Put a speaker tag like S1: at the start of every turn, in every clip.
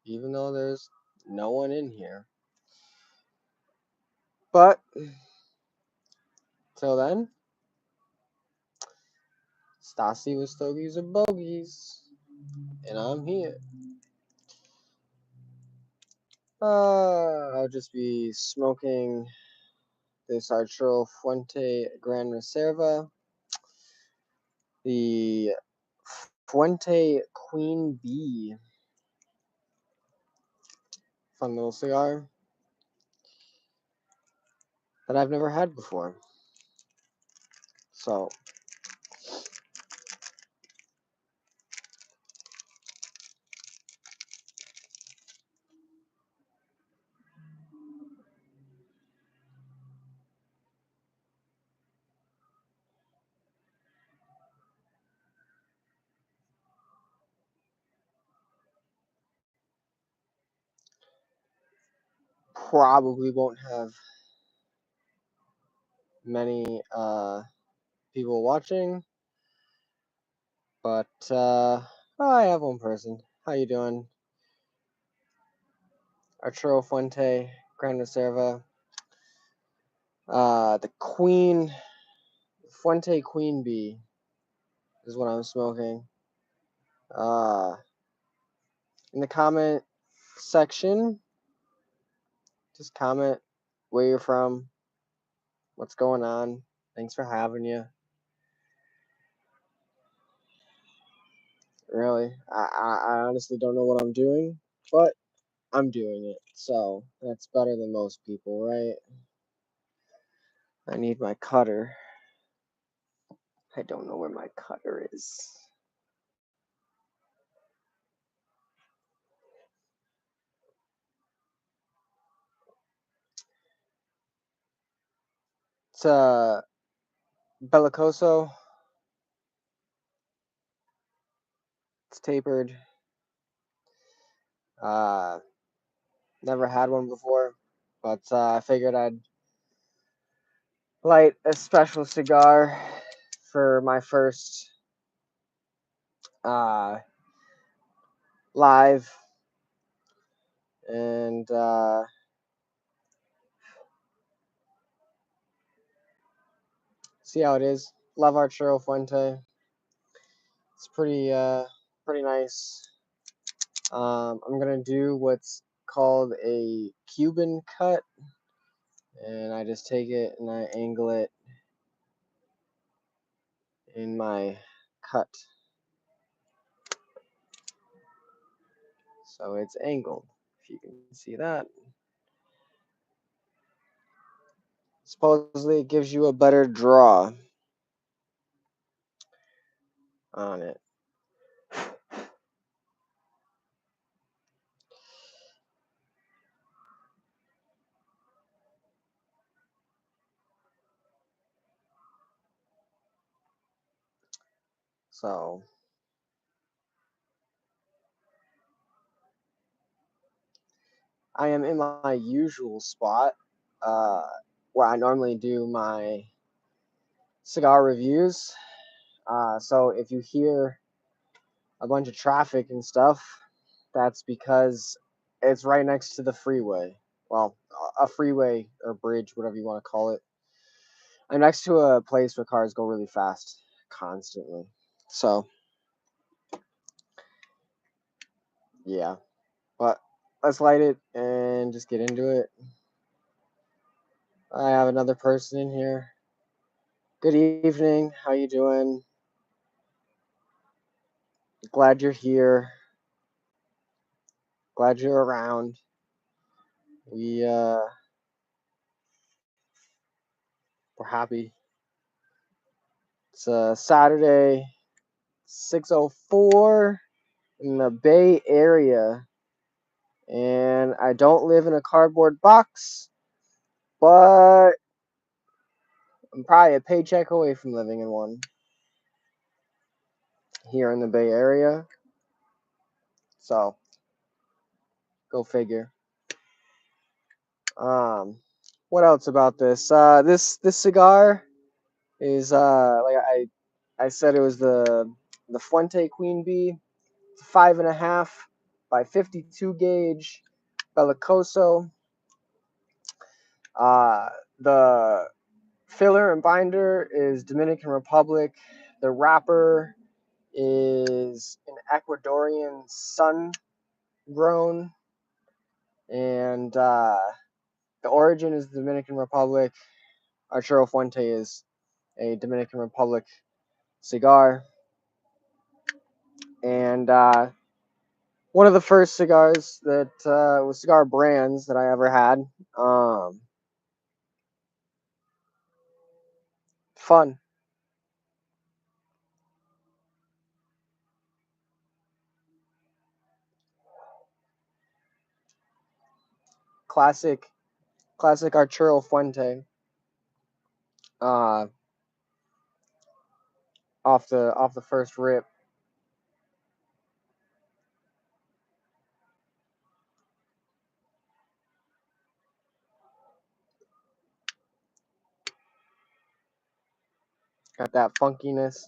S1: even though there's no one in here. But till then, Stassi with Stogiesorbogies, and I'm here. I'll just be smoking this Arturo Fuente Gran Reserva, the Fuente Queen Bee. Fun little cigar that I've never had before. So, probably won't have many people watching, but I have one person. How you doing? Arturo Fuente Gran Reserva. The Fuente Queen Bee is what I'm smoking. In the comment section, just comment where you're from, what's going on. Thanks for having you. Really, I honestly don't know what I'm doing, but I'm doing it, so that's better than most people, right? I need my cutter. I don't know where my cutter is. It's Bellicoso. It's tapered. Never had one before, but I figured I'd light a special cigar for my first live, and see how it is. Love Arturo Fuente. It's pretty nice. I'm gonna do what's called a Cuban cut, and I just take it and I angle it in my cut, so it's angled. If you can see that, supposedly it gives you a better draw on it. So I am in my usual spot, uh, where I normally do my cigar reviews. So if you hear a bunch of traffic and stuff, that's because it's right next to the freeway. Well, a freeway or bridge, whatever you want to call it. I'm next to a place where cars go really fast constantly. So, yeah. But let's light it and just get into it. I have another person in here. Good evening. How you doing? Glad you're here. Glad you're around. We're happy. It's a Saturday, 6:04 in the Bay Area, and I don't live in a cardboard box, but I'm probably a paycheck away from living in one here in the Bay Area. So, go figure. What else about this? This cigar is like I said, it was the Fuente Queen Bee, 5.5. by 52 gauge Bellicoso. The filler and binder is Dominican Republic. The wrapper is an Ecuadorian sun grown, and the origin is the Dominican Republic. Arturo Fuente is a Dominican Republic cigar, and one of the first cigars that was cigar brands that I ever had. Fun. Classic Arturo Fuente. Uh, off the first rip. Got that funkiness.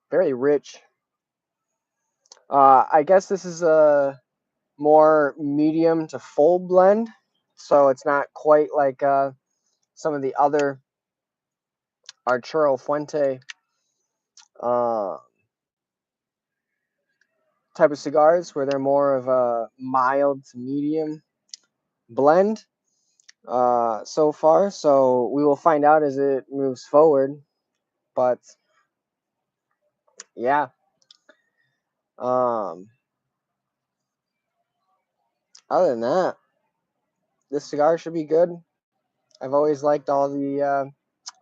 S1: Very rich. I guess this is a more medium to full blend, so it's not quite like some of the other Arturo Fuente uh, type of cigars where they're more of a mild to medium blend so far. So we will find out as it moves forward. But yeah, um, other than that, this cigar should be good. I've always liked all the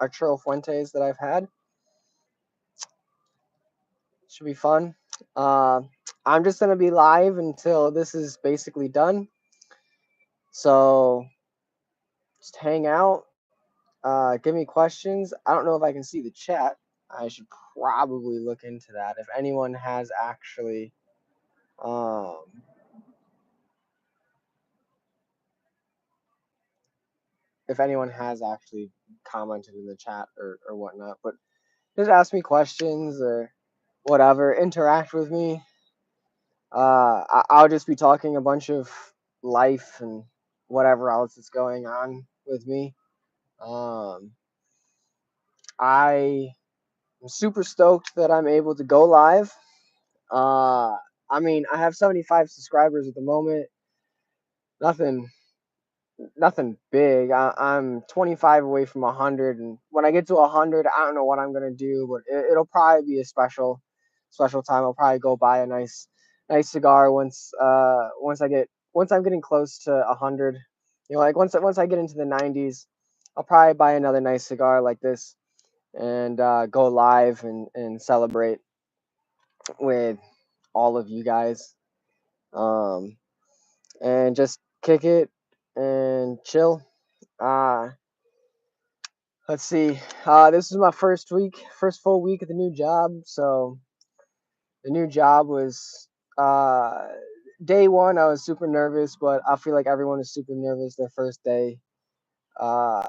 S1: Arturo Fuentes that I've had. Should be fun. Uh, I'm just gonna be live until this is basically done. So just hang out. Give me questions. I don't know if I can see the chat. I should probably look into that. Um, if anyone has actually commented in the chat or whatnot, but just ask me questions or whatever. Interact with me. I'll just be talking a bunch of life and whatever else is going on with me. Um, I am super stoked that I'm able to go live. Uh, I mean, I have 75 subscribers at the moment. Nothing, nothing big. I'm 25 away from 100, and when I get to 100, I don't know what I'm gonna do, but it'll probably be a special time. I'll probably go buy a nice cigar once I'm getting close to 100. You know, like once I get into the 90s, I'll probably buy another nice cigar like this and go live and celebrate with all of you guys. Um, and just kick it and chill. Uh, let's see. This is my first full week of the new job. So the new job was uh, day one. I was super nervous, but I feel like everyone is super nervous their first day. Uh,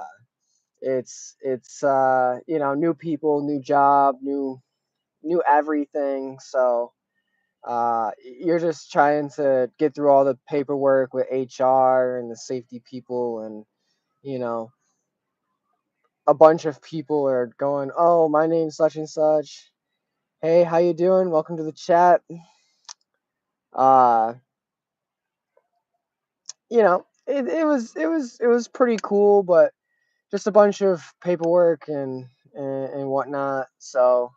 S1: it's you know, new people, new job, new everything. So you're just trying to get through all the paperwork with HR and the safety people, and you know, a bunch of people are going, "Oh, my name's such and such. Hey, how you doing? Welcome to the chat." Uh, you know, it was pretty cool, but just a bunch of paperwork and whatnot. So,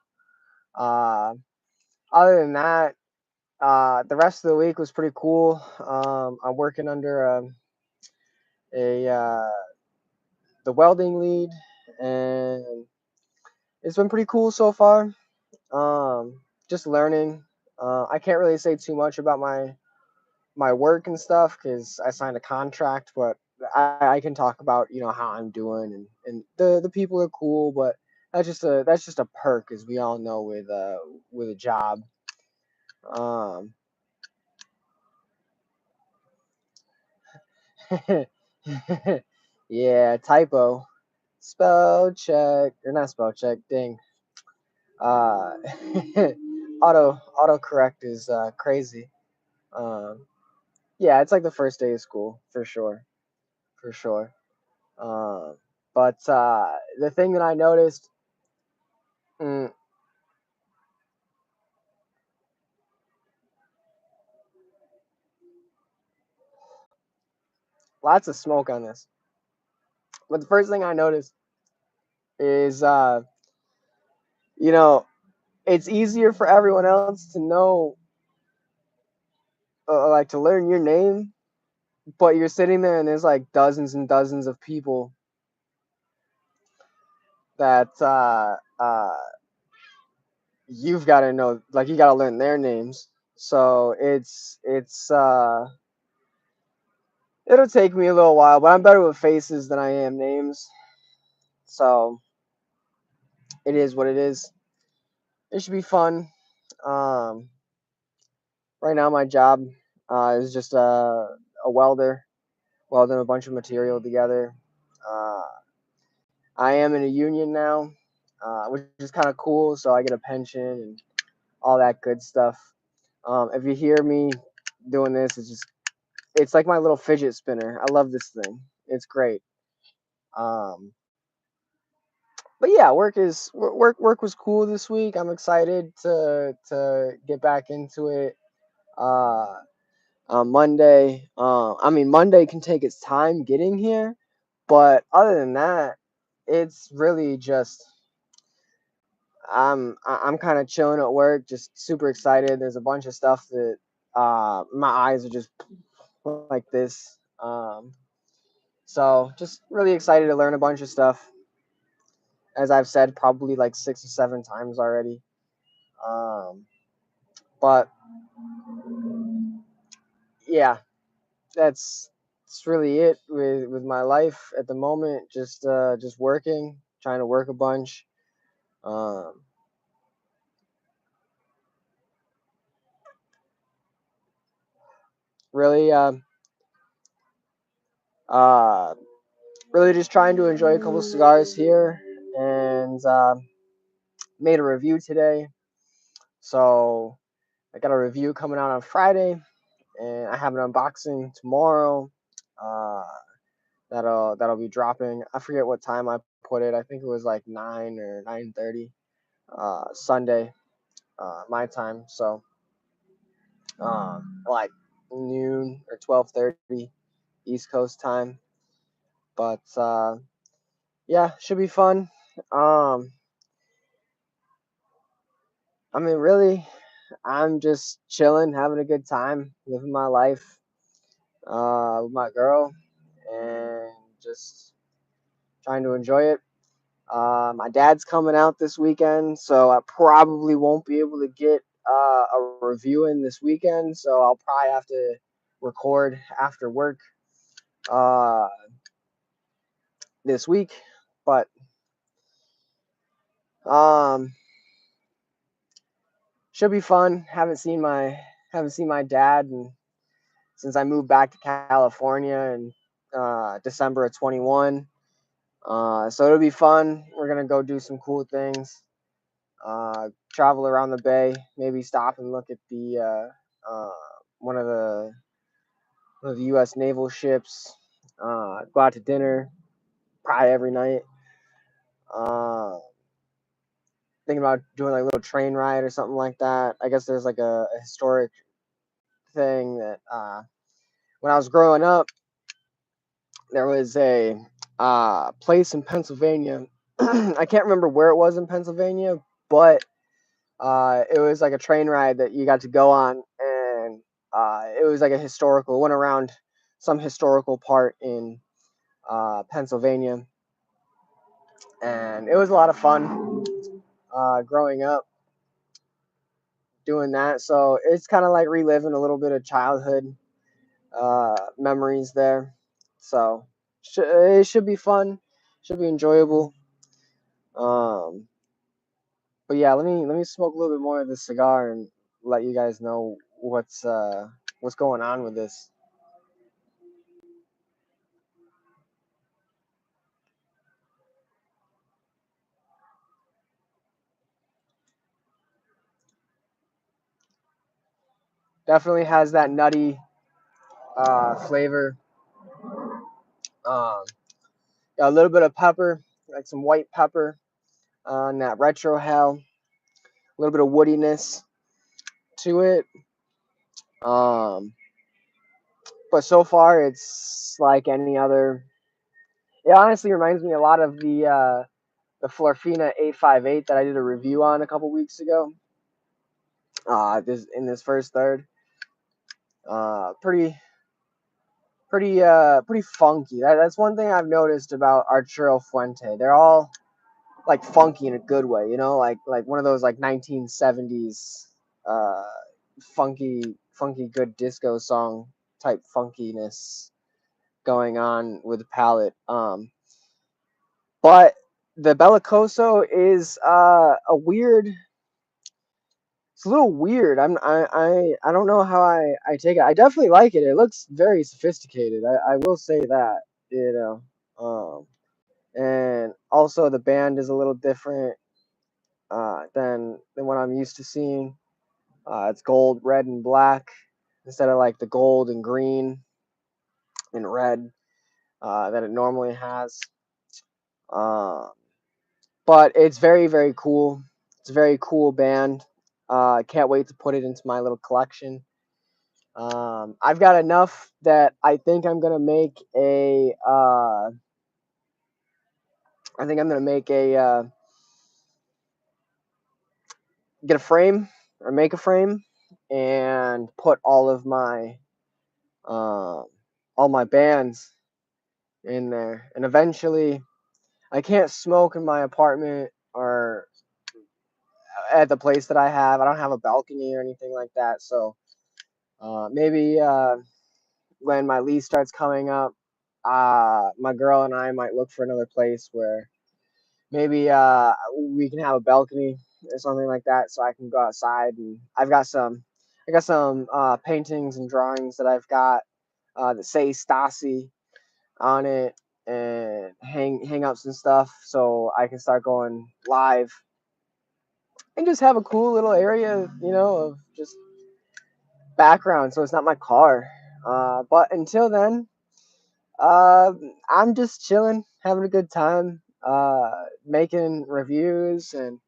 S1: uh, other than that, the rest of the week was pretty cool. I'm working under a the welding lead, and it's been pretty cool so far. Just learning. I can't really say too much about my work and stuff because I signed a contract, but I can talk about, you know, how I'm doing, and the people are cool, but that's just a perk, as we all know, with a job. Um, yeah, typo. Spell check or not spell check. Ding. Uh, autocorrect is crazy. Um, yeah, it's like the first day of school for sure, for sure. Um, but the thing that I noticed, mm, lots of smoke on this. But the first thing I noticed is, you know, it's easier for everyone else to know, like to learn your name, but you're sitting there and there's like dozens and dozens of people that you've got to know, like you got to learn their names. So it'll take me a little while, but I'm better with faces than I am names. So it is what it is. It should be fun. Um, right now, my job is just a welder, welding a bunch of material together. Uh, I am in a union now, which is kind of cool. So I get a pension and all that good stuff. If you hear me doing this, it's like my little fidget spinner. I love this thing. It's great. Um, but yeah, work was cool this week. I'm excited to get back into it. Uh, on Monday, I mean Monday can take its time getting here, but other than that, it's really just I'm kind of chilling at work, just super excited. There's a bunch of stuff that my eyes are just like this. So just really excited to learn a bunch of stuff. As I've said, probably like 6 or 7 times already. Um, but yeah, that's really it with my life at the moment. Just working, trying to work a bunch. Um, really, uh, really just trying to enjoy a couple cigars here, and made a review today. So I got a review coming out on Friday, and I have an unboxing tomorrow. Uh, that'll be dropping. I forget what time I put it. I think it was like 9 or 9:30, Sunday, my time. So like noon or 12:30 East Coast time. But yeah, should be fun. Um, I mean, really, I'm just chilling, having a good time, living my life with my girl, and just trying to enjoy it. My dad's coming out this weekend, so I probably won't be able to get a review in this weekend. So I'll probably have to record after work uh, this week. But um, should be fun. Haven't seen my dad and since I moved back to California in December of 21. So it'll be fun. We're gonna go do some cool things. Travel around the bay, maybe stop and look at the one of the U.S. naval ships. Go out to dinner, probably every night. Uh, Thinking about doing like a little train ride or something like that. I guess there's like a historic thing that when I was growing up, there was a place in Pennsylvania. I can't remember where it was in Pennsylvania, but it was like a train ride that you got to go on, and it was like a historical. It went around some historical part in Pennsylvania, and it was a lot of fun growing up doing that. So it's kind of like reliving a little bit of childhood memories there. So it should be fun, should be enjoyable. Um, but yeah, let me smoke a little bit more of this cigar and let you guys know what's going on with this. Definitely has that nutty flavor. Um, a little bit of pepper, like some white pepper on that retro hell. A little bit of woodiness to it. Um, but so far, it's like any other. It honestly reminds me a lot of the Florfina 858 that I did a review on a couple weeks ago. This in this first third, pretty funky. That's one thing I've noticed about Arturo Fuente. They're all like funky in a good way, you know, like one of those like 1970s uh, funky good disco song type funkiness going on with the palette. But the Bellicoso is a weird. It's a little weird. I don't know how I take it. I definitely like it. It looks very sophisticated. I will say that, you know. And also the band is a little different than what I'm used to seeing. It's gold, red, and black instead of like the gold and green and red that it normally has. Uh, but it's very cool. It's a very cool band. I can't wait to put it into my little collection. I've got enough that I think I'm gonna make a. I think I'm gonna make a get a frame or make a frame and put uh, all my bands in there. And eventually, I can't smoke in my apartment or at the place that I have. I don't have a balcony or anything like that. So maybe when my lease starts coming up, my girl and I might look for another place where maybe we can have a balcony or something like that, so I can go outside. And I got some paintings and drawings that I've got that say Stasi on it, and hang up some stuff so I can start going live and just have a cool little area, you know, of just background. So it's not my car. But until then, uh, I'm just chilling, having a good time, making reviews and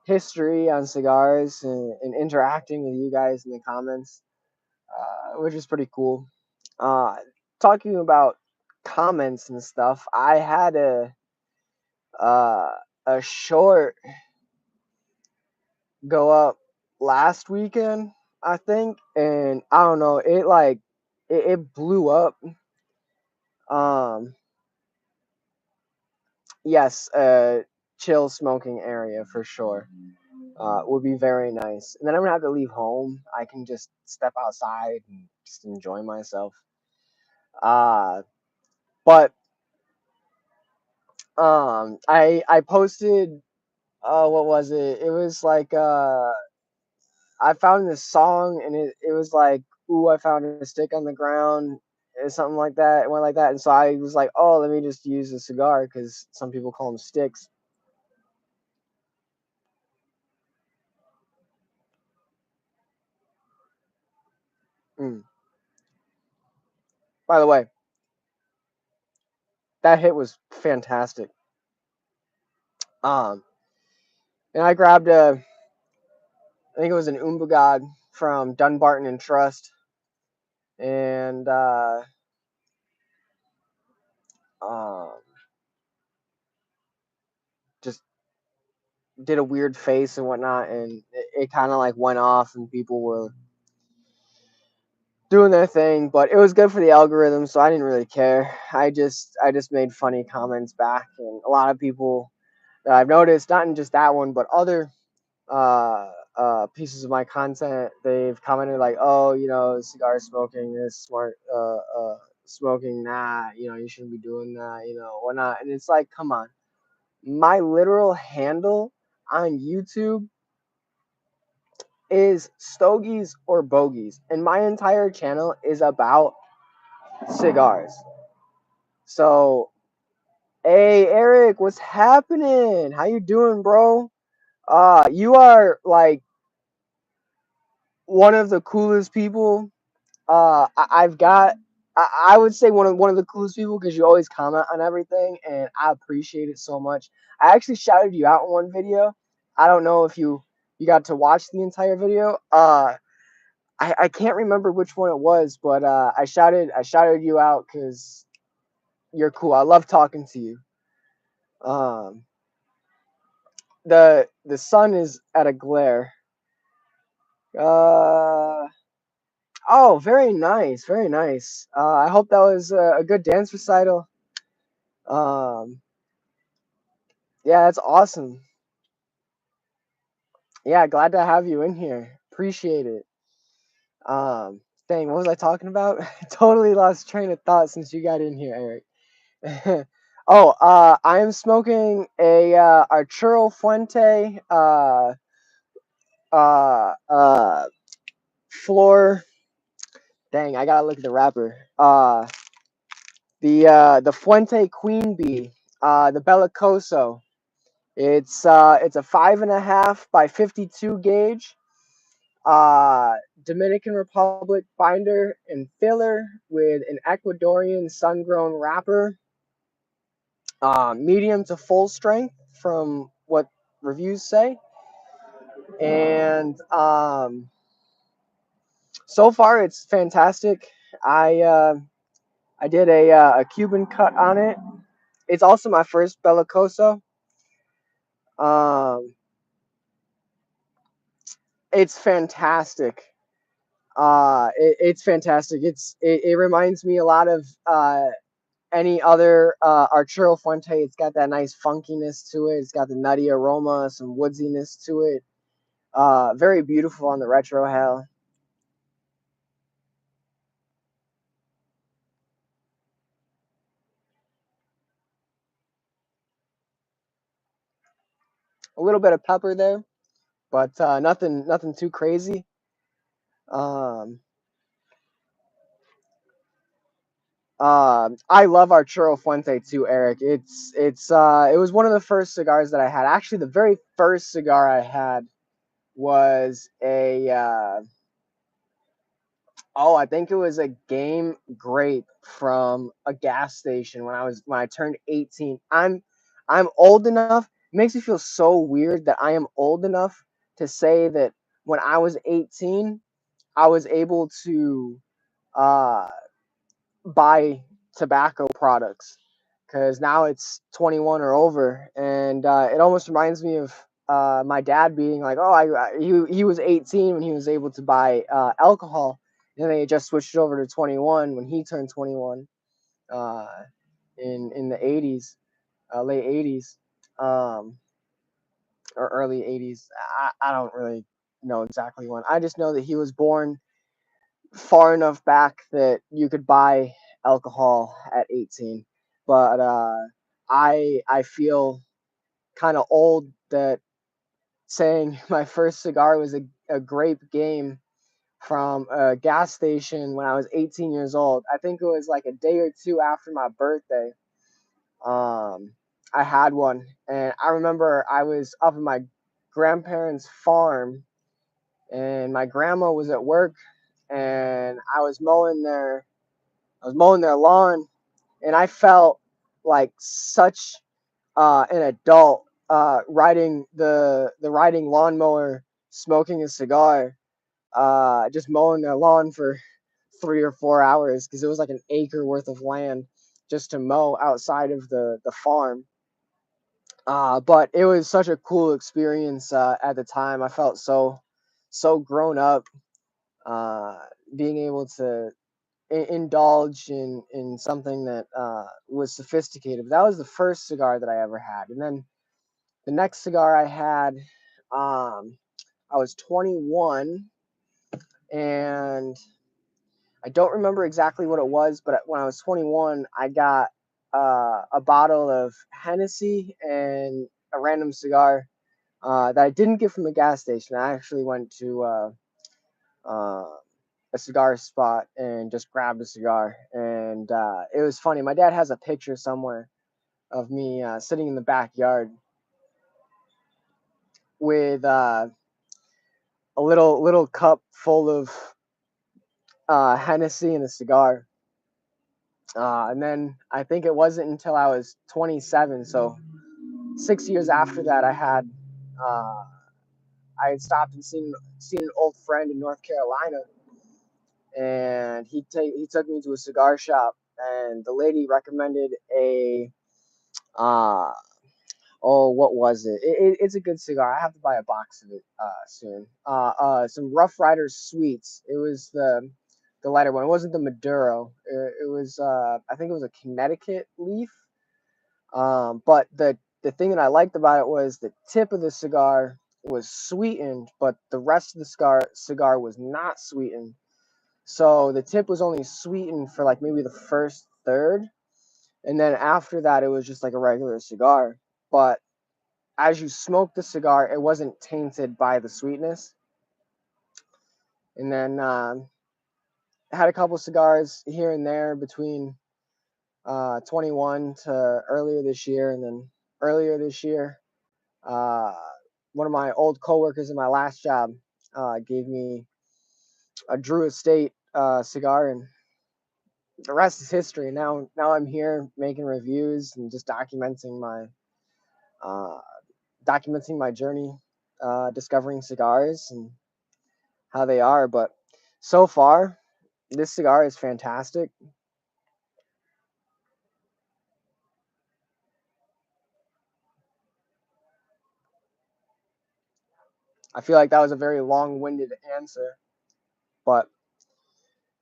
S1: history on cigars and interacting with you guys in the comments, which is pretty cool. Uh, Talking about comments and stuff, I had uh, a short go up last weekend, I think, and I don't know, it blew up. Um, yes, chill smoking area for sure. Would be very nice. And then I'm gonna have to leave home. I can just step outside and just enjoy myself. Uh, but I posted. What was it? It was like I found this song and it was like, ooh, I found a stick on the ground, or something like that. It went like that, and so I was like, oh, let me just use a cigar because some people call them sticks. Mm. By the way, that hit was fantastic. Um, and I grabbed I think it was an Umbagod from Dunbarton and Trust, and um, just did a weird face and whatnot, and it kind of like went off, and people were doing their thing, but it was good for the algorithm, so I didn't really care. I just made funny comments back, and a lot of people that I've noticed, not in just that one, but other uh, pieces of my content, they've commented like, "Oh, you know, cigar smoking is smart. Smoking that, you know, you shouldn't be doing that, you know, whatnot." And it's like, come on, my literal handle on YouTube is Stogies or Bogies, and my entire channel is about cigars. So, hey Eric, what's happening? How you doing, bro? You are like one of the coolest people. I've got. I would say one of the coolest people because you always comment on everything, and I appreciate it so much. I actually shouted you out in one video. I don't know if you got to watch the entire video. I can't remember which one it was, but I shouted you out because you're cool. I love talking to you. Um, the sun is at a glare. Uh, oh, very nice, very nice. I hope that was a good dance recital. Um, yeah, that's awesome. Yeah, glad to have you in here. Appreciate it. Dang, what was I talking about? Totally lost train of thought since you got in here, Eric. Oh, I am smoking a Arturo Fuente uh, uh, floor. Dang, I gotta look at the wrapper. The Fuente Queen Bee, the Bellicoso. It's a 5.5 by 52 gauge. Dominican Republic binder and filler with an Ecuadorian sun-grown wrapper. Medium to full strength from what reviews say, and so far it's fantastic. I did a Cuban cut on it. It's also my first Bellicoso. Um, it's fantastic. It's fantastic. It reminds me a lot of any other Arturo Fuente. It's got that nice funkiness to it. It's got the nutty aroma, some woodsiness to it. Very beautiful on the retrohale. A little bit of pepper there, but nothing too crazy. Um, I love Arturo Fuente too, Eric. It was one of the first cigars that I had. Actually, the very first cigar I had was a I think it was a game grape from a gas station when I turned 18. I'm old enough. It makes me feel so weird that I am old enough to say that when I was 18, I was able to uh buy tobacco products because now it's 21 or over, and it almost reminds me of my dad being like, "Oh, he was 18 when he was able to buy alcohol, and then he just switched over to 21 when he turned 21 uh, in the 80s, late 80s, um, or early 80s. I don't really know exactly when. I just know that he was born far enough back that you could buy alcohol at 18. But I feel kind of old that saying my first cigar was a grape game from a gas station when I was 18 years old. I think it was like a day or two after my birthday. Um, I had one, and I remember I was up at my grandparents' farm, and my grandma was at work, and I was mowing their lawn, and I felt like such an adult riding the riding lawnmower, smoking a cigar, just mowing their lawn for 3 or 4 hours because it was like an acre worth of land just to mow outside of the farm. But it was such a cool experience at the time. I felt so grown up, uh, being able to indulge in something that was sophisticated. But that was the first cigar that I ever had, and then the next cigar I had, I was 21, and I don't remember exactly what it was, but when I was 21, I got a bottle of Hennessy and a random cigar that I didn't get from a gas station. I actually went to uh, a cigar spot and just grabbed a cigar. And it was funny. My dad has a picture somewhere of me sitting in the backyard with a little cup full of Hennessy and a cigar. And then I think it wasn't until I was 27, so 6 years after that, uh, I had stopped and seen an old friend in North Carolina, and he took me to a cigar shop, and the lady recommended a uh what was it? It's a good cigar. I have to buy a box of it soon. Some Rough Riders Sweets. It was the lighter one. It wasn't the Maduro. It was I think it was a Connecticut leaf. But the thing that I liked about it was the tip of the cigar was sweetened, but the rest of the cigar was not sweetened. So the tip was only sweetened for like maybe the first third, and then after that it was just like a regular cigar. But as you smoked the cigar, it wasn't tainted by the sweetness. And then had a couple cigars here and there between 21 to earlier this year, and then earlier this year, uh, one of my old coworkers in my last job gave me a Drew Estate cigar, and the rest is history. Now I'm here making reviews and just uh, documenting my journey, discovering cigars and how they are. But so far, this cigar is fantastic. I feel like that was a very long-winded answer, but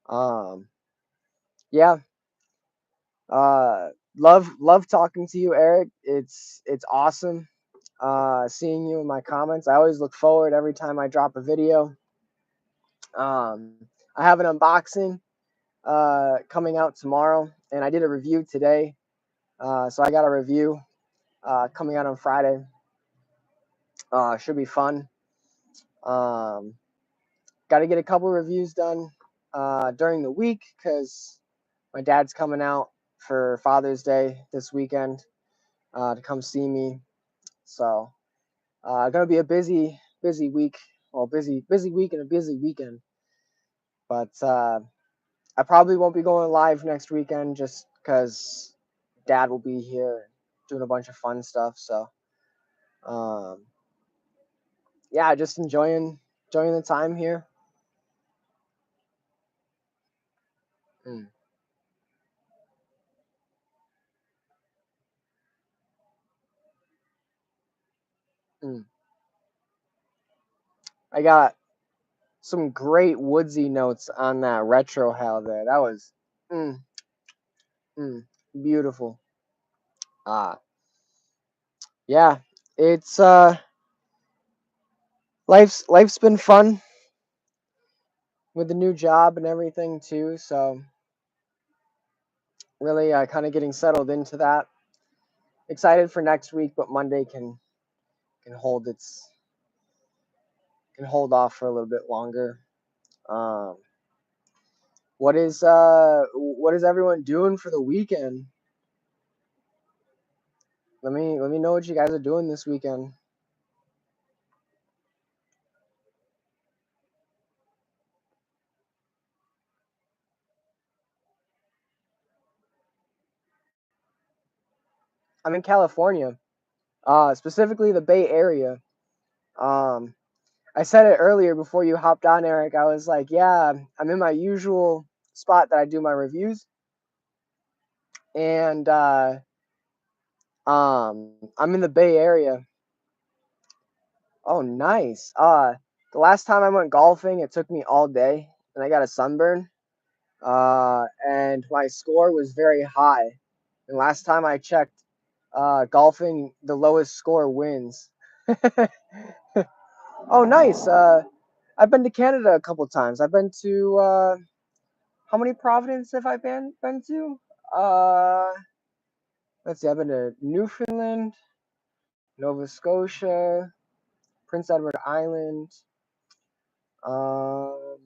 S1: um, yeah, uh, love talking to you, Eric. It's awesome seeing you in my comments. I always look forward every time I drop a video. Um, I have an unboxing coming out tomorrow, and I did a review today. So I got a review coming out on Friday. Should be fun. Um, got to get a couple reviews done during the week because my dad's coming out for Father's Day this weekend to come see me. So gonna be a busy week. Well, busy week and a busy weekend. But I probably won't be going live next weekend just because Dad will be here doing a bunch of fun stuff. So um, yeah, just enjoying the time here. Mm, mm. I got some great woodsy notes on that retro hell there. That was mm, mm, beautiful. Ah, yeah, it's life's been fun with the new job and everything too. So really, kind of getting settled into that. Excited for next week, but Monday can hold its can hold off for a little bit longer. Um, what is everyone doing for the weekend? Let me know what you guys are doing this weekend. I'm in California, specifically the Bay Area. Um, I said it earlier before you hopped on, Eric. I was like, yeah, I'm in my usual spot that I do my reviews, and I'm in the Bay Area. Oh, nice. The last time I went golfing, it took me all day, and I got a sunburn. And my score was very high. And last time I checked, golfing, the lowest score wins. Oh, nice. I've been to Canada a couple times. I've been to how many Providence have I been to? Uh, let's see. I've been to Newfoundland, Nova Scotia, Prince Edward Island. Um,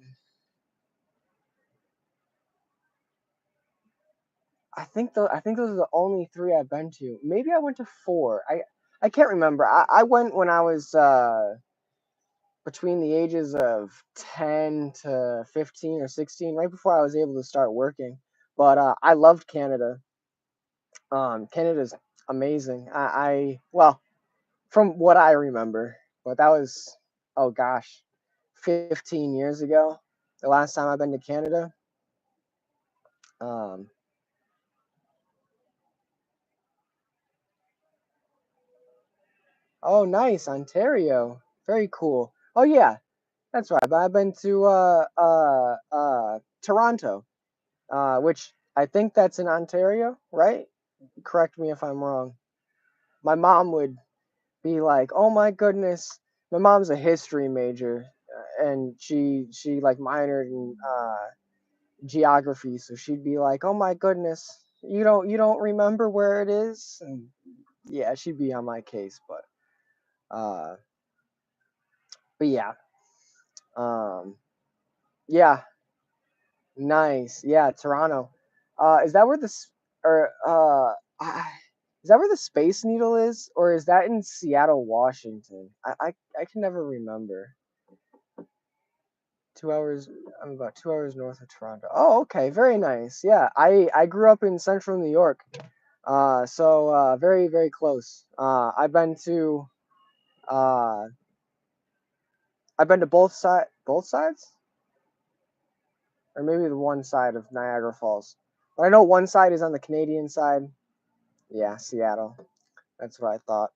S1: I think those are the only three I've been to. Maybe I went to four. I can't remember. I went when I was between the ages of 10 to 15 or 16, right before I was able to start working. But I loved Canada. Canada's amazing. Well, from what I remember, but that was, oh gosh, 15 years ago. The last time I've been to Canada. Um, oh, nice, Ontario. Very cool. Oh yeah, that's right. I've been to Toronto, which I think that's in Ontario, right? Correct me if I'm wrong. My mom would be like, "Oh my goodness." My mom's a history major, and she like minored in geography, so she'd be like, "Oh my goodness, you don't remember where it is?" And yeah, she'd be on my case, uh, but yeah, um, yeah, nice, yeah, Toronto. Is that where or is that where the Space Needle is, or is that in Seattle, Washington? I can never remember. 2 hours. I'm about 2 hours north of Toronto. Oh, okay, very nice. Yeah, I grew up in Central New York, so very very close. Uh, I've been to both sides, or maybe the one side of Niagara Falls. But I know one side is on the Canadian side. Yeah, Seattle. That's what I thought.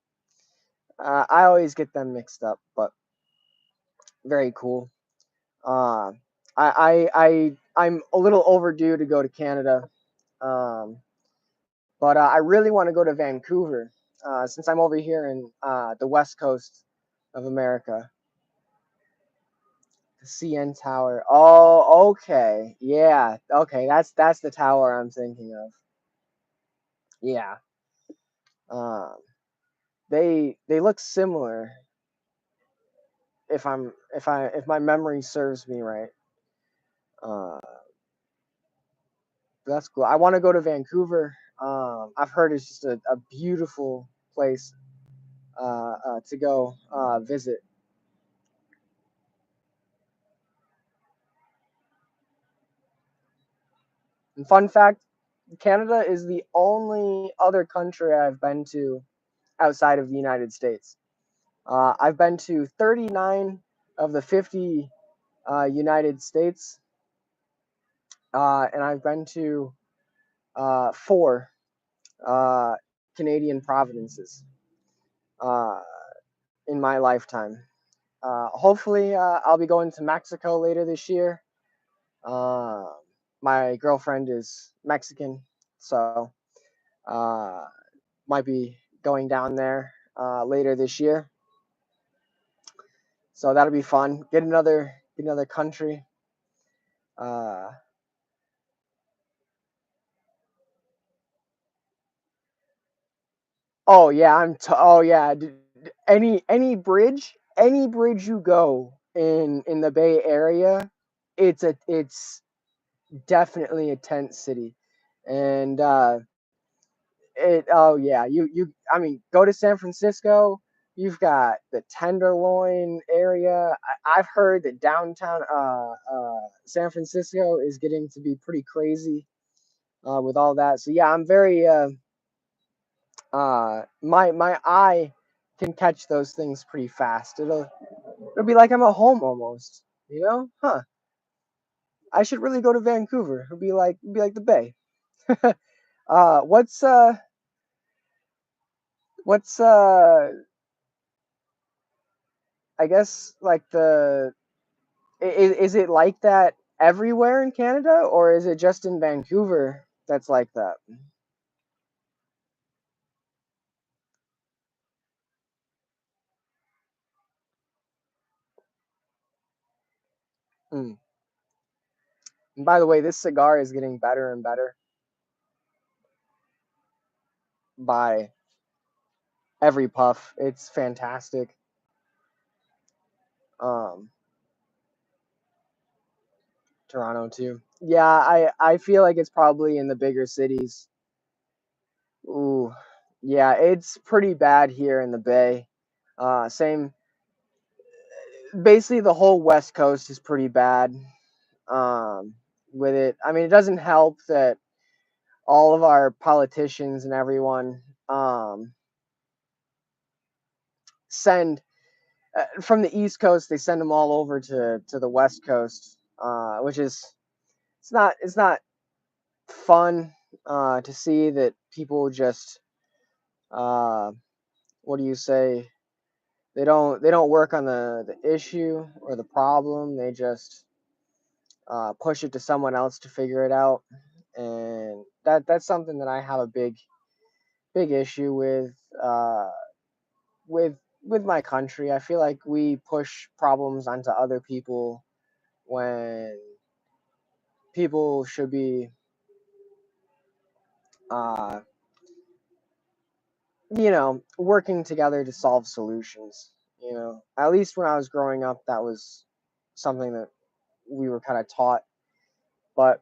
S1: I always get them mixed up, but very cool. Uh, I'm a little overdue to go to Canada. Um, but I really want to go to Vancouver since I'm over here in the west coast of America. The CN Tower. Oh, okay. Yeah. Okay. That's the tower I'm thinking of. Yeah. Um, they look similar if my memory serves me right. Uh, that's cool. I want to go to Vancouver. I've heard it's just a beautiful place to go visit. And fun fact, Canada is the only other country I've been to outside of the United States. I've been to 39 of the 50 United States, and I've been to four uh, Canadian provinces uh, in my lifetime. Hopefully, I'll be going to Mexico later this year. Uh, my girlfriend is Mexican, so uh, might be going down there later this year. So that'll be fun. Get another country. Uh, oh yeah, oh yeah. Any bridge you go in the Bay Area, it's definitely a tent city, and it oh yeah, you I mean go to San Francisco. You've got the Tenderloin area. I've heard that downtown San Francisco is getting to be pretty crazy with all that. So yeah, I'm very my eye can catch those things pretty fast. It'll be like I'm at home almost. You know? Huh. I should really go to Vancouver. It'll be like the Bay. uh what's uh what's I guess like is it like that everywhere in Canada, or is it just in Vancouver that's like that? Mm. And by the way, this cigar is getting better and better by every puff. It's fantastic. Um, Toronto too. Yeah, I feel like it's probably in the bigger cities. Ooh, yeah, it's pretty bad here in the Bay. Same basically the whole West Coast is pretty bad um, with it. I mean, it doesn't help that all of our politicians and everyone send from the East Coast. They send them all over to the West Coast, which is it's not fun to see that people just uh, what do you say? They don't work on the issue or the problem. They just push it to someone else to figure it out, and that's something that I have a big issue uh, with with my country. I feel like we push problems onto other people when people should be uh, working together to solve solutions. At least when I was growing up, that was something that we were kind of taught. But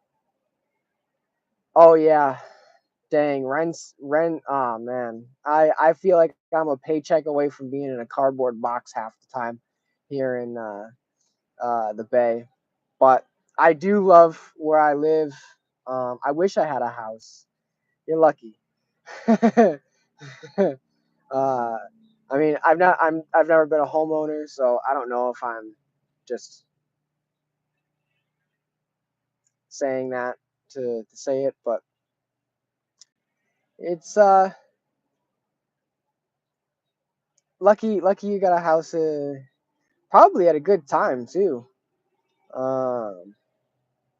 S1: oh yeah, dang, rent. Oh man, I feel like I'm a paycheck away from being in a cardboard box half the time here in the Bay. But I do love where I live. I wish I had a house. You're lucky. uh, I mean, I've never been a homeowner, so I don't know if I'm just saying that to say it, but it's lucky you got a house probably at a good time too. Um,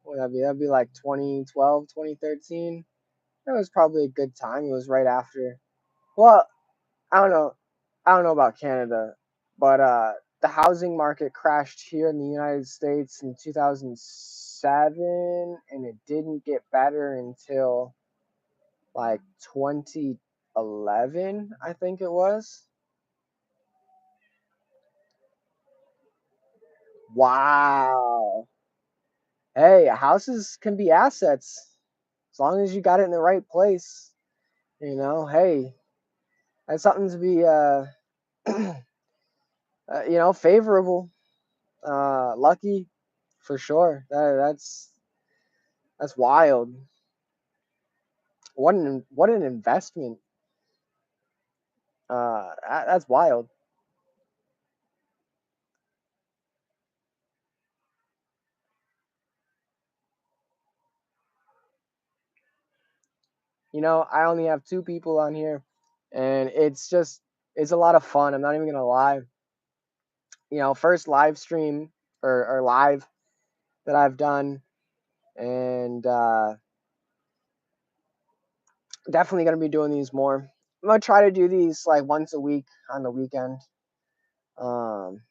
S1: what would that be? That'd be like 2012, 2013. That was probably a good time. It was right after. Well, I don't know. I don't know about Canada, but the housing market crashed here in the United States in 2007, and it didn't get better until like 2011, I think it was. Wow. Hey, houses can be assets as long as you got it in the right place. Hey, that's something to be favorable, lucky for sure. That's wild. What an investment. That's wild. I only have two people on here, and it's a lot of fun. I'm not even gonna lie. First live stream or live that I've done, and definitely gonna be doing these more. I'm gonna try to do these like once a week on the weekend. Um,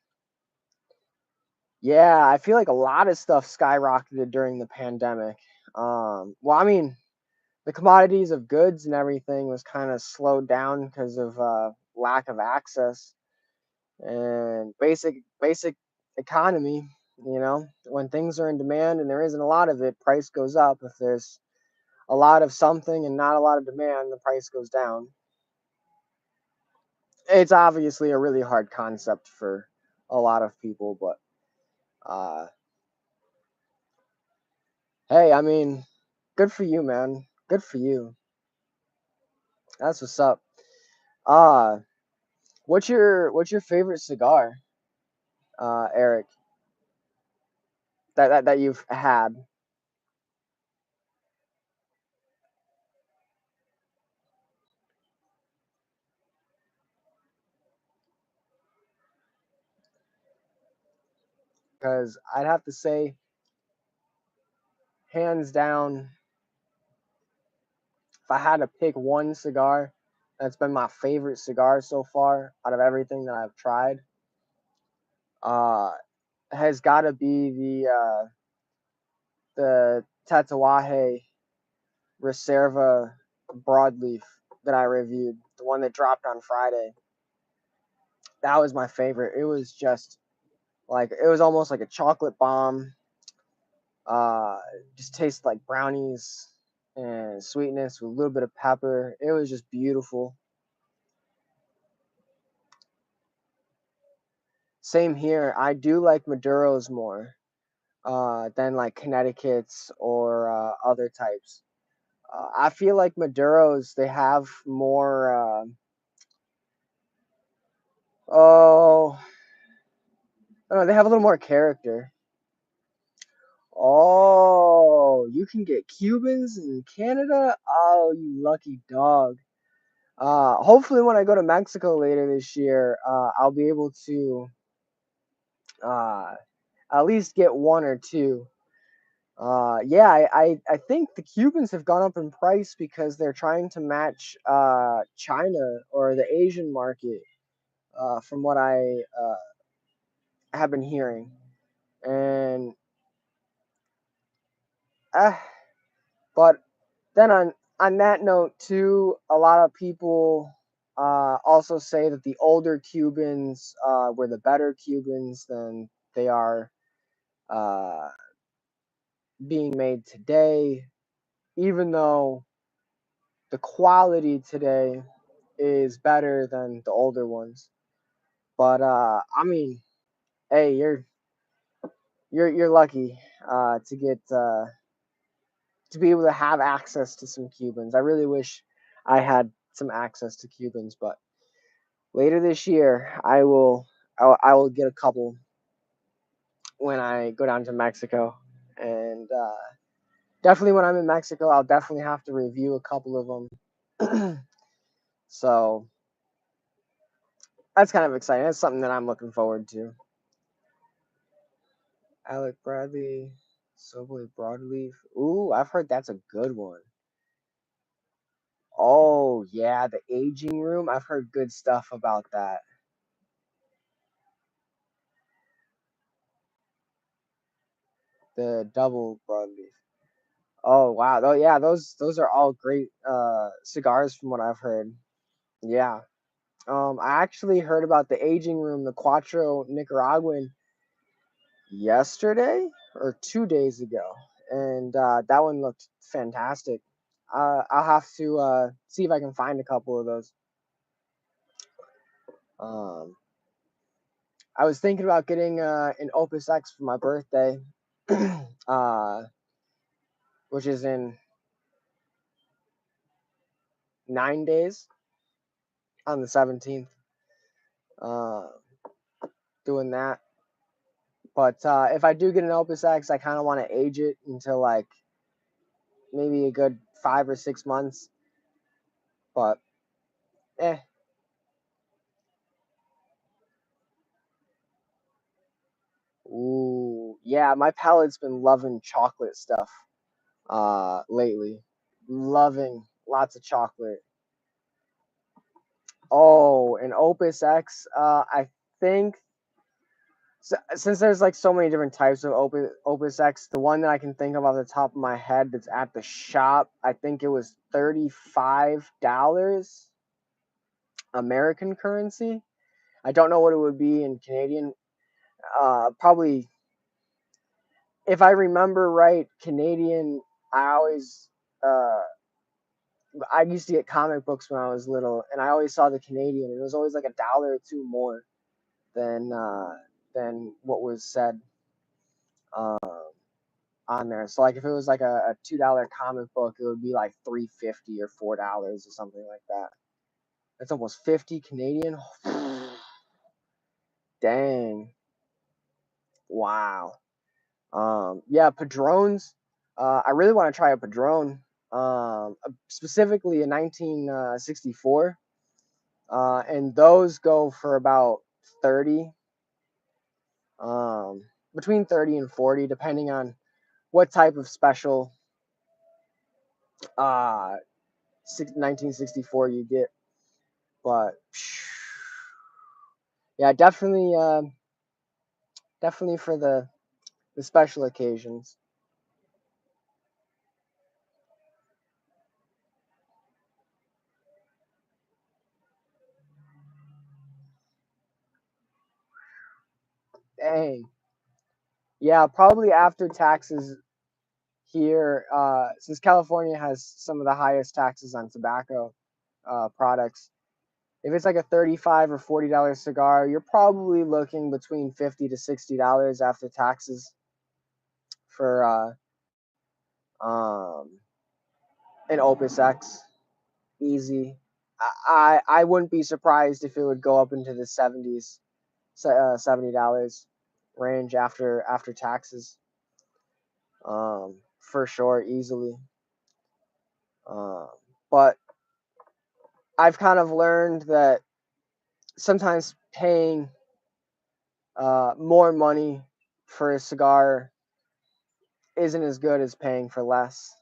S1: yeah, I feel like a lot of stuff skyrocketed during the pandemic. Well, I mean, the commodities of goods and everything was kind of slowed down because of lack of access and basic economy. When things are in demand and there isn't a lot of it, price goes up. If there's a lot of something and not a lot of demand, the price goes down. It's obviously a really hard concept for a lot of people, but uh, hey, I mean, good for you, man. Good for you. That's what's up. Uh, what's your favorite cigar, Eric? That you've had? Because I'd have to say, hands down, if I had to pick one cigar that's been my favorite cigar so far out of everything that I've tried, uh, has got to be the Tatuaje Reserva broadleaf that I reviewed, the one that dropped on Friday. That was my favorite. It was just like it was almost like a chocolate bomb. Uh, just tastes like brownies and sweetness with a little bit of pepper. It was just beautiful. Same here. I do like Maduros more than like Connecticut's or other types. I feel like Maduros, they have more. Oh, I don't know, they have a little more character. Oh, you can get Cubans in Canada? Oh, you lucky dog. Hopefully, when I go to Mexico later this year, I'll be able to uh, at least get one or two. Yeah, I think the Cubans have gone up in price because they're trying to match China or the Asian market, from what I have been hearing. And uh, but then on that note too, a lot of people also say that the older Cubans were the better Cubans than they are uh, being made today, even though the quality today is better than the older ones. But I mean, hey, you're lucky to get to be able to have access to some Cubans. I really wish I had some access to Cubans, but later this year I will get a couple when I go down to Mexico, and definitely when I'm in Mexico, I'll definitely have to review a couple of them. So that's kind of exciting. That's something that I'm looking forward to. Alec Bradley, Subway Broadleaf. Ooh, I've heard that's a good one. Oh yeah, the aging room. I've heard good stuff about that. The double broadleaf. Oh wow. Oh yeah, those are all great cigars from what I've heard. Yeah. I actually heard about the aging room, the Cuatro Nicaraguan, yesterday or 2 days ago, and that one looked fantastic. I'll have to see if I can find a couple of those. Um, I was thinking about getting an Opus X for my birthday, uh, which is in 9 days on the 17th. Uh, doing that. But if I do get an Opus X, I kind of want to age it until like maybe a good 5 or 6 months. But eh, ooh, yeah, my palate's been loving chocolate stuff lately. Loving lots of chocolate. Oh, an Opus X. I think since there's like so many different types of Opus X, the one that I can think of off the top of my head that's at the shop, I think it was $35 American currency. I don't know what it would be in Canadian. Probably, if I remember right, Canadian. I always, uh, I used to get comic books when I was little, and I always saw the Canadian. It was always like $1 or two more than what was said um, on there. So like if it was like a $2 comic book, it would be like $3.50 or $4 or something like that. That's almost 50 Canadian. Dang! Wow. Yeah, Padrones. I really want to try a Padrone. Specifically in 1964. And those go for about 30, um, between 30 and 40, depending on what type of special uh 1964 you get. But yeah, definitely for the special occasions. Dang. Yeah, probably after taxes here, since California has some of the highest taxes on tobacco products. If it's like a $35 or $40 cigar, you're probably looking between $50 to $60 after taxes for an Opus X. Easy. I wouldn't be surprised if it would go up into the 70s, $70 range after taxes. For sure, easily. Um, but I've kind of learned that sometimes paying more money for a cigar isn't as good as paying for less.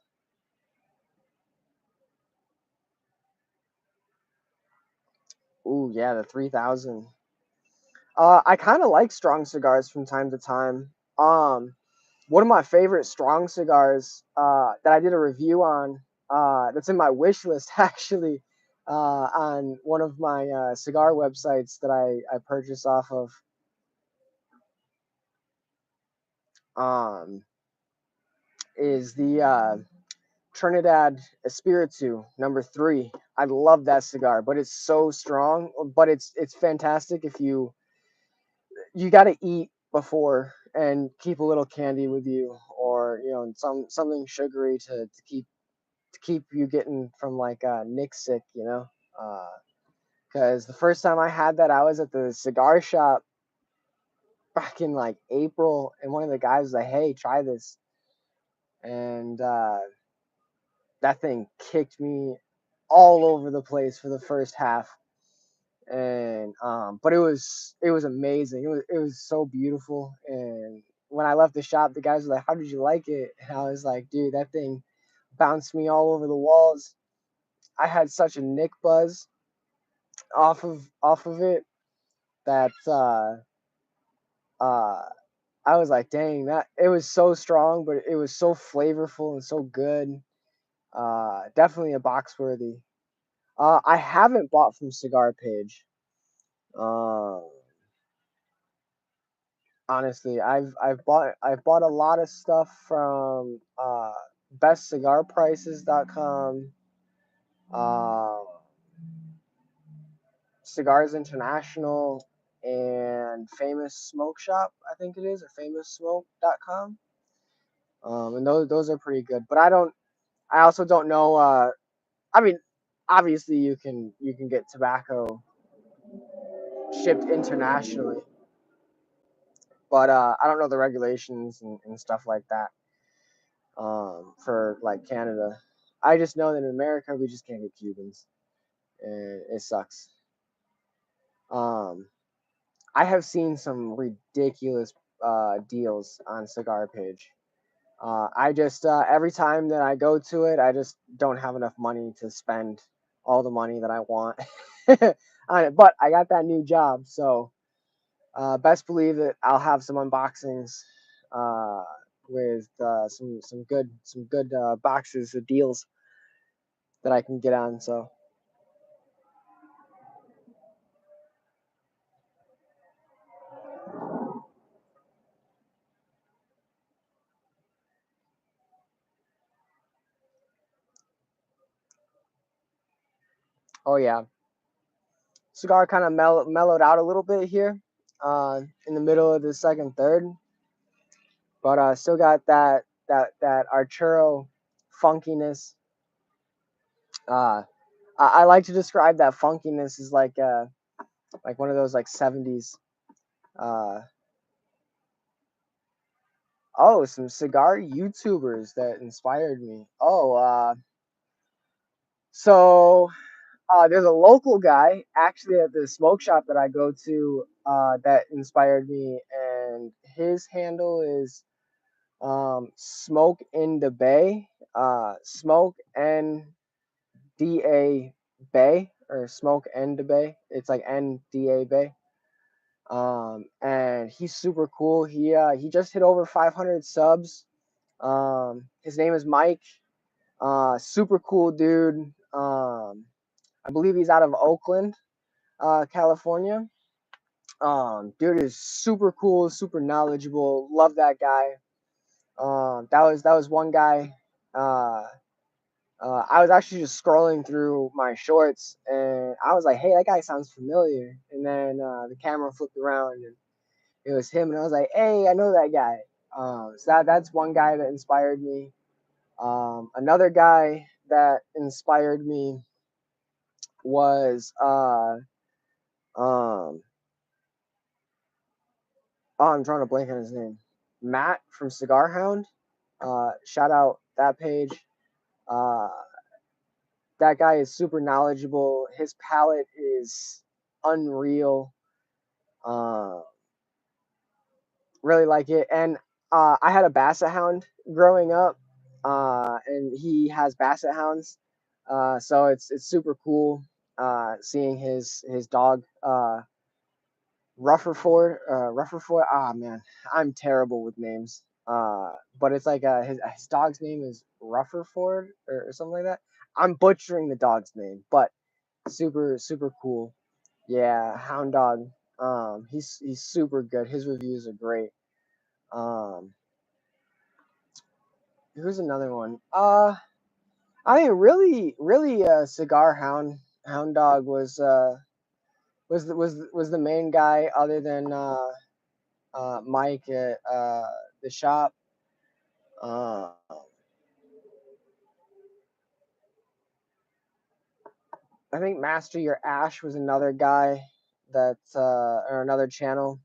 S1: Ooh, yeah, the 3000. I kind of like strong cigars from time to time. One of my favorite strong cigars that I did a review on, that's in my wish list actually, on one of my cigar websites that I purchase off of, um, is the Trinidad Espiritu #3. I love that cigar, but it's so strong. But it's fantastic if you got to eat before and keep a little candy with you, or something sugary to keep you getting from like Nick sick, because the first time I had that, I was at the cigar shop back in like April, and one of the guys was like, "Hey, try this," and that thing kicked me all over the place for the first half, and but it was amazing. It was so beautiful, and when I left the shop, the guys were like, "How did you like it?" And I was like, "Dude, that thing bounced me all over the walls. I had such a Nick buzz off of it that uh I was like, dang, that it was so strong, but it was so flavorful and so good. Definitely a box worthy. I haven't bought from Cigar Page. Uh, Honestly, I've bought a lot of stuff from bestcigarprices.com, uh, Cigars International, and Famous Smoke Shop, I think it is, or famoussmoke.com. And those are pretty good. But I also don't know. I mean, obviously you can get tobacco shipped internationally, but I don't know the regulations and stuff like that. For like Canada, I just know that in America we just can't get Cubans, and it sucks. Um, I have seen some ridiculous deals on Cigar Page. I just every time that I go to it, I just don't have enough money to spend all the money that I want on it. But I got that new job, so best believe that I'll have some unboxings uh, with some good boxes of deals that I can get on. So, oh yeah, cigar kind of mellowed out a little bit here in the middle of the second third, but still got that Arturo funkiness. Uh, I like to describe that funkiness as like one of those like 70s. Uh, oh, some cigar YouTubers that inspired me. Oh, so there's a local guy actually at the smoke shop that I go to that inspired me, and his handle is Smoke in the Bay, Smoke NDA Bay, or Smoke and the Bay. It's like NDA Bay. And he's super cool. He just hit over 500 subs. His name is Mike. Super cool dude. I believe he's out of Oakland, California. Dude is super cool, super knowledgeable. Love that guy. That was one guy. Uh, I was actually just scrolling through my shorts, and I was like, "Hey, that guy sounds familiar." And then the camera flipped around, and it was him, and I was like, "Hey, I know that guy." So that's one guy that inspired me. Another guy that inspired me was um, oh, I'm drawing a blank on his name. Matt from Cigar Hound. Shout out that page. Uh, that guy is super knowledgeable. His palette is unreal. Uh, really like it. And I had a Basset Hound growing up, and he has Basset Hounds. So it's super cool seeing his dog Rufferford. Ah man, I'm terrible with names. But it's like his dog's name is Rufferford or something like that. I'm butchering the dog's name, but super cool. Yeah, Hound Dog. He's super good. His reviews are great. Um, who's another one? I mean, really, Cigar Hound Dog was the main guy, other than Mike at the shop. Uh, I think Master Your Ash was another guy that or another channel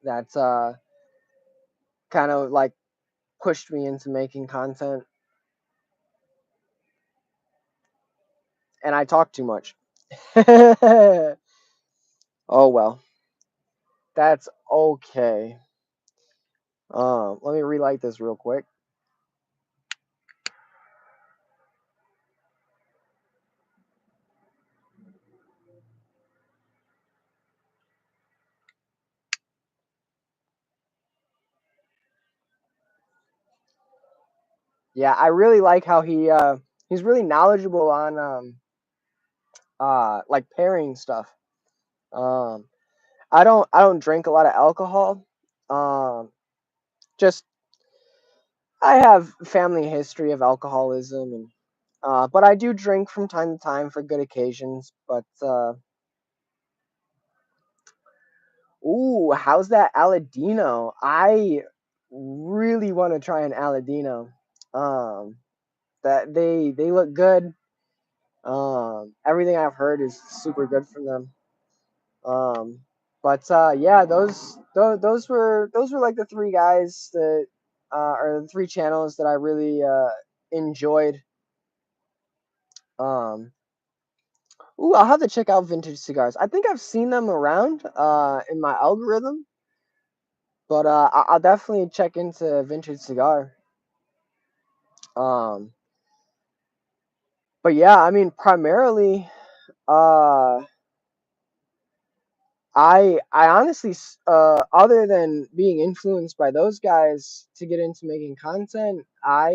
S1: that kind of like pushed me into making content, and I talk too much. Oh well, that's okay. Let me relight this real quick. Yeah, I really like how he's really knowledgeable on like pairing stuff. Um, I don't drink a lot of alcohol. Um, just I have family history of alcoholism, and but I do drink from time to time for good occasions. But ooh, how's that Aladino? I really want to try an Aladino. Um, that they look good. Everything I've heard is super good from them. Um, but yeah, those were like the three guys that or the three channels that I really enjoyed. Um, ooh, I'll have to check out Vintage Cigars. I think I've seen them around in my algorithm, but I'll definitely check into Vintage Cigar. Um, but yeah, I mean, primarily, uh, I honestly, other than being influenced by those guys to get into making content, I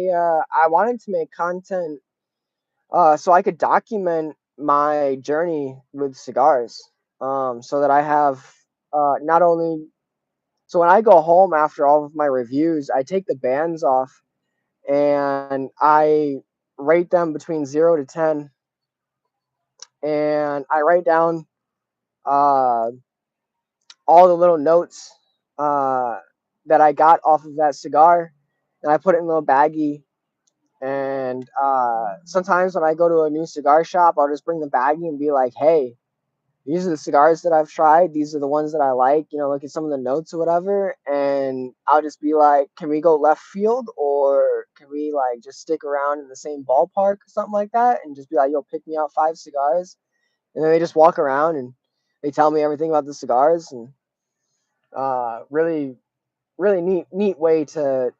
S1: wanted to make content so I could document my journey with cigars. So that I have not only so when I go home after all of my reviews, I take the bands off and I rate them between 0 to 10, and I write down uh, all the little notes uh, that I got off of that cigar, and I put it in a little baggie. And sometimes when I go to a new cigar shop, I'll just bring the baggie and be like, "Hey, these are the cigars that I've tried. These are the ones that I like. You know, look at some of the notes or whatever." And I'll just be like, "Can we go left field, or can we like just stick around in the same ballpark or something like that?" And just be like, "Yo, pick me out 5 cigars." And then they just walk around and they tell me everything about the cigars, and really really neat way to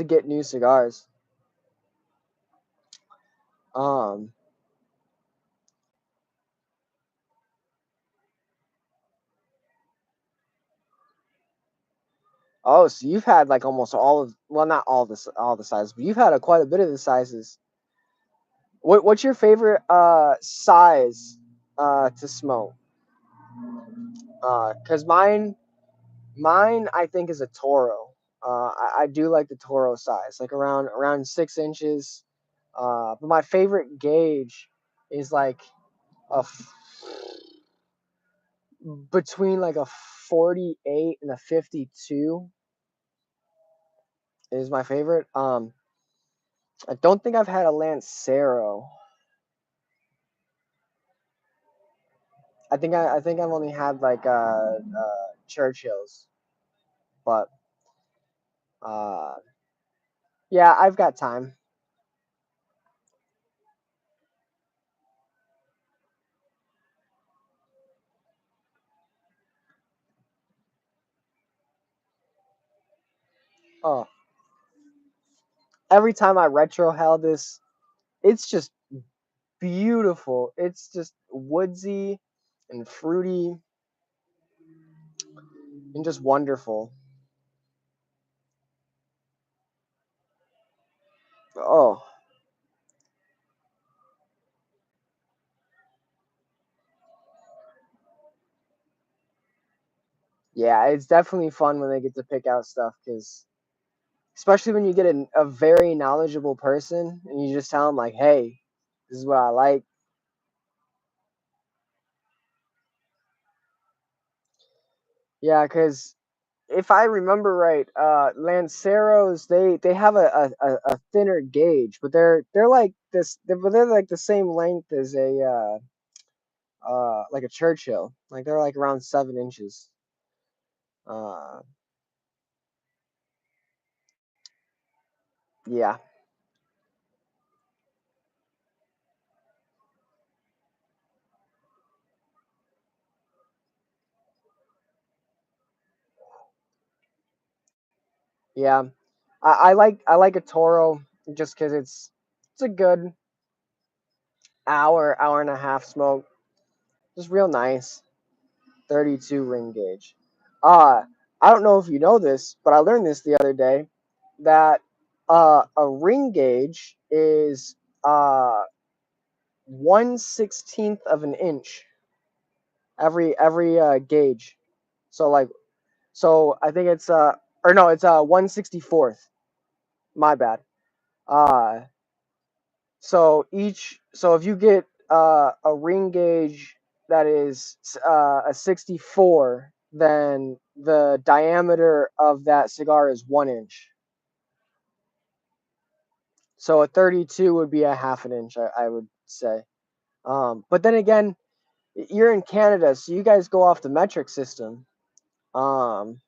S1: get new cigars. Um, oh, so you've had like almost all of, well, not all the sizes, but you've had quite a bit of the sizes. What's your favorite size to smoke? Cause mine I think is a Toro. I do like the Toro size, like around 6 inches. But my favorite gauge is like a between like a 48 and a 52 is my favorite. I don't think I've had a Lancero. I think I've only had like Churchills, but uh, yeah, I've got time. Oh, every time I retrohale this, it's just beautiful. It's just woodsy and fruity and just wonderful. Oh, yeah, it's definitely fun when they get to pick out stuff because, especially when you get a very knowledgeable person and you just tell them like, "Hey, this is what I like." Yeah, because if I remember right, Lanceros they have a thinner gauge, but they're like this, but they're like the same length as a like a Churchill. Like they're like around 7 inches. Uh, yeah, yeah. I like a Toro just because it's a good hour and a half smoke. Just real nice. 32 ring gauge. Uh, I don't know if you know this, but I learned this the other day that a ring gauge is 1/16th of an inch every gauge. So like I think it's or no, it's 1/64th. My bad. Uh so if you get a ring gauge that is a 64, then the diameter of that cigar is 1 inch. So a 32 would be a half an inch, I would say. But then again, you're in Canada, so you guys go off the metric system. Um,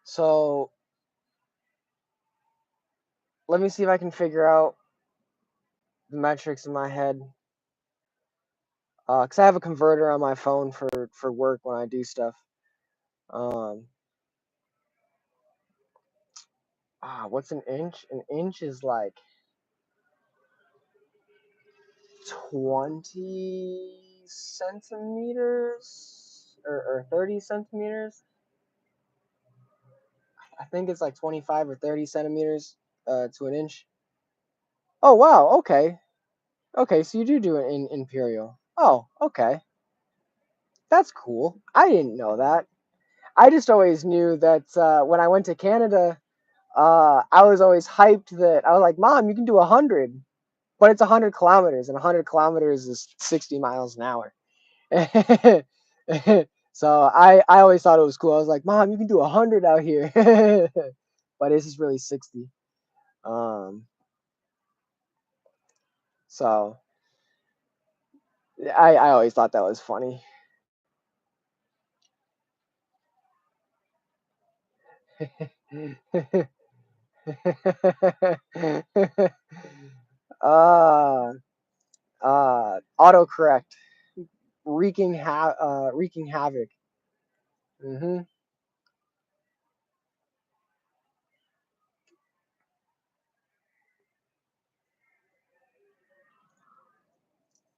S1: so let me see if I can figure out the metrics in my head. Cause I have a converter on my phone for work when I do stuff. Um, what's an inch? An inch is like 20 centimeters or 30 centimeters. I think it's like 25 or 30 centimeters to an inch. Oh wow, okay. Okay, so you do it in imperial. Oh, okay. That's cool. I didn't know that. I just always knew that when I went to Canada, I was always hyped that I was like, "Mom, you can do 100," but it's 100 kilometers, and 100 kilometers is 60 miles an hour. So I always thought it was cool. I was like, "Mom, you can do 100 out here," but it's just really 60. Um, so I always thought that was funny. uh, autocorrect, wreaking havoc. Hmm.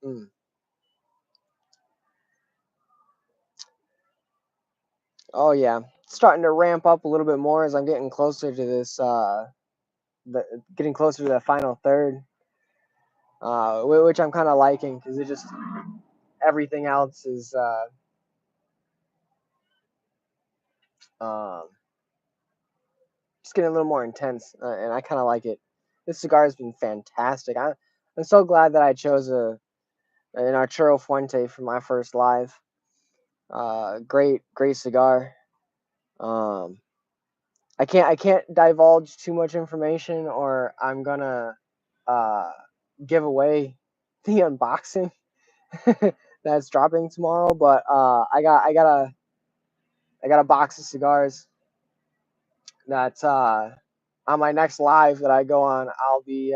S1: Mm. Oh yeah, starting to ramp up a little bit more as I'm getting closer to this. Getting closer to the final third, which I'm kind of liking because it just everything else is um, just getting a little more intense, and I kind of like it. This cigar has been fantastic. I'm so glad that I chose an Arturo Fuente for my first live. Great cigar. Um, I can't divulge too much information, or I'm gonna uh, give away the unboxing that's dropping tomorrow. But I got a box of cigars that's on my next live that I go on. I'll be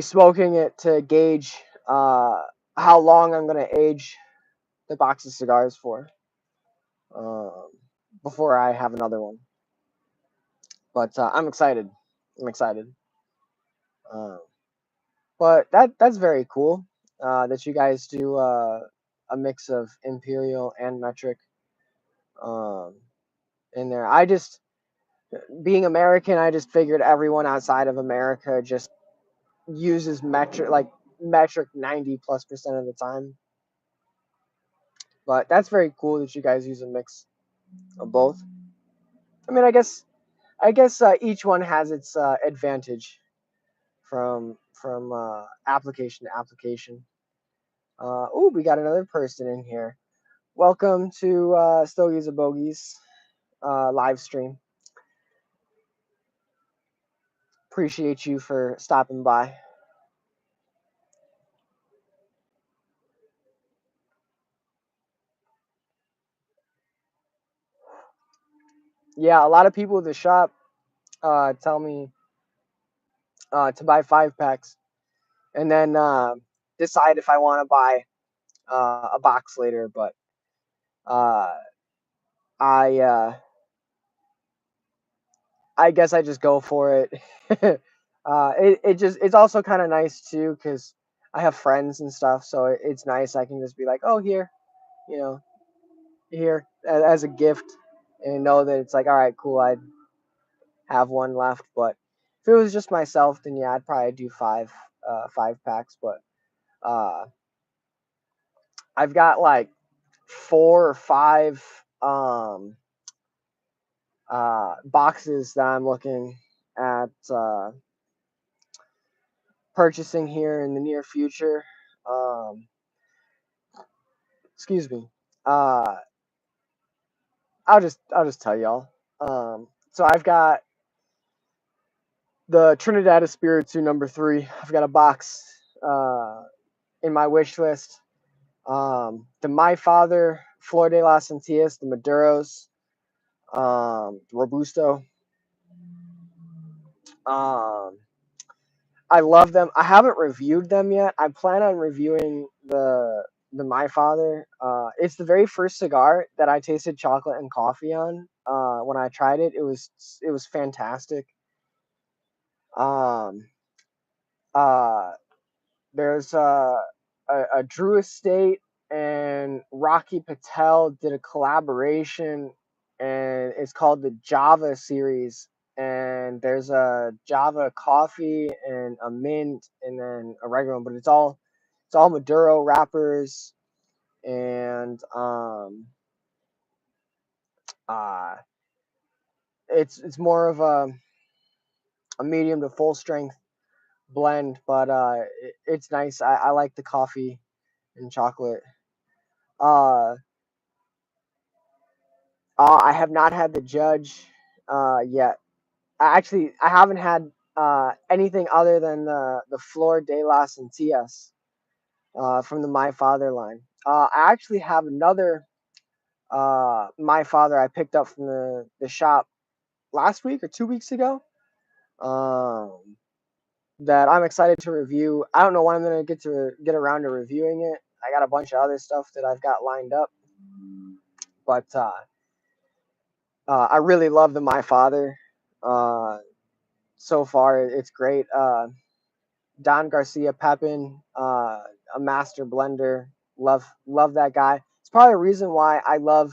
S1: smoking it to gauge how long I'm gonna age the box of cigars for um, before I have another one. But I'm excited. I'm excited. Um, but that's very cool that you guys do a mix of imperial and metric um, in there. Being American, I just figured everyone outside of America just uses metric 90+% of the time. But that's very cool that you guys use a mix of both. I mean, I guess each one has its advantage from application to application. Oh, we got another person in here. Welcome to Stogiesorbogies live stream. Appreciate you for stopping by. Yeah, a lot of people at the shop tell me to buy 5 packs and then decide if I want to buy a box later. But uh, I I guess I just go for it. It's also kind of nice too because I have friends and stuff, so it's nice. I can just be like, oh, here, you know, here as a gift, and know that it's like, all right, cool. I have one left. But if it was just myself, then yeah, I'd probably do 5 packs. But uh, I've got like 4 or 5 boxes that I'm looking at purchasing here in the near future. Um, excuse me. Uh, I'll just tell y'all. So I've got the Trinidad Espiritu #3. I've got a box in my wish list. The My Father, Flor de las Antillas, the Maduros, Robusto. Um, I love them. I haven't reviewed them yet. I plan on reviewing the My Father. It's the very first cigar that I tasted chocolate and coffee on. When I tried it, it was fantastic. Um, uh, there's a Drew Estate and Rocky Patel did a collaboration, and it's called the Java series. And there's a Java coffee and a mint, and then a regular one, but it's all Maduro wrappers, and uh, it's more of a medium to full strength blend, but it's nice. I like the coffee and chocolate. Uh, I have not had the Judge yet. I haven't had anything other than the Flor de las Antillas from the My Father line. I actually have another My Father I picked up from the shop last week or 2 weeks ago um, that I'm excited to review. I don't know when I'm gonna get around to reviewing it. I got a bunch of other stuff that I've got lined up, but I really love the My Father. Uh, so far, it's great. Don Garcia Pepin, a master blender. Love that guy. It's probably a reason why I love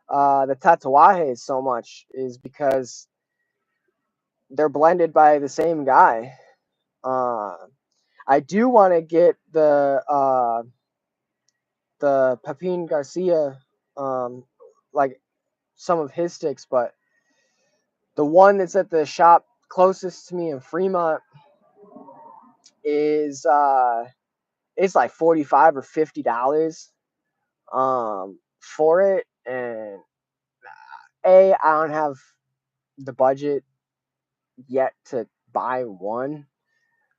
S1: the Tatuajes so much is because they're blended by the same guy. Uh, I do want to get the Pepin Garcia, like some of his sticks, but the one that's at the shop closest to me in Fremont is it's like $45 or $50 for it, and I don't have the budget yet to buy one.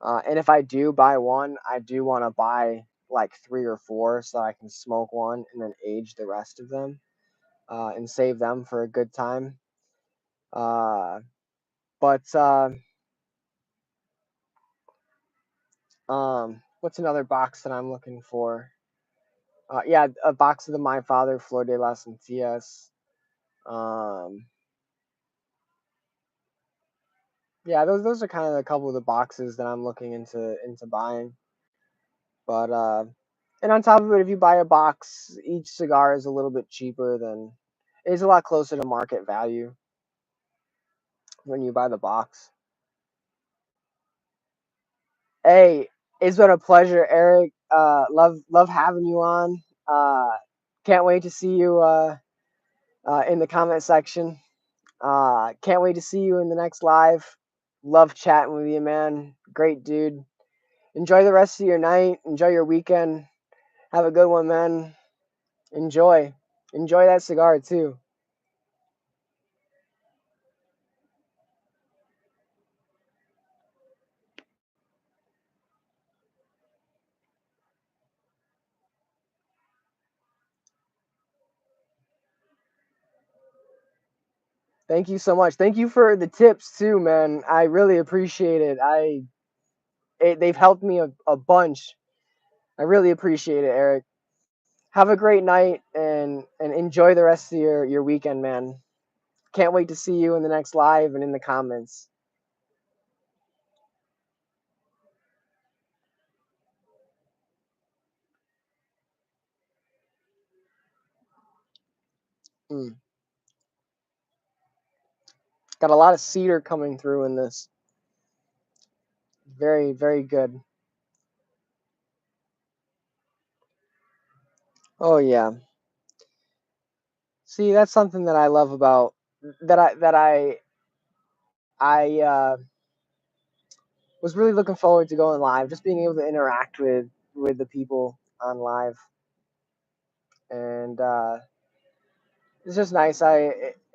S1: And if I do buy one, I do want to buy like three or four so I can smoke one and then age the rest of them, and save them for a good time. Uh, but what's another box that I'm looking for? Yeah, a box of the My Father Flor de las Antillas. Um, yeah, those are kind of a couple of the boxes that I'm looking into buying. But and on top of it, if you buy a box, each cigar is a little bit cheaper than it's a lot closer to market value when you buy the box. Hey, it's been a pleasure, Eric. Love having you on. Uh, can't wait to see you in the comment section. Can't wait to see you in the next live. Love chatting with you, man. Great dude. Enjoy the rest of your night. Enjoy your weekend. Have a good one, man. Enjoy. Enjoy that cigar too. Thank you so much. Thank you for the tips too, man. I really appreciate it. They've helped me a bunch. I really appreciate it, Eric. Have a great night and enjoy the rest of your weekend, man. Can't wait to see you in the next live and in the comments. Mm. Got a lot of cedar coming through in this. Very, very good. Oh yeah. See, that's something that I love about that I was really looking forward to going live, just being able to interact with the people on live, and it's just nice.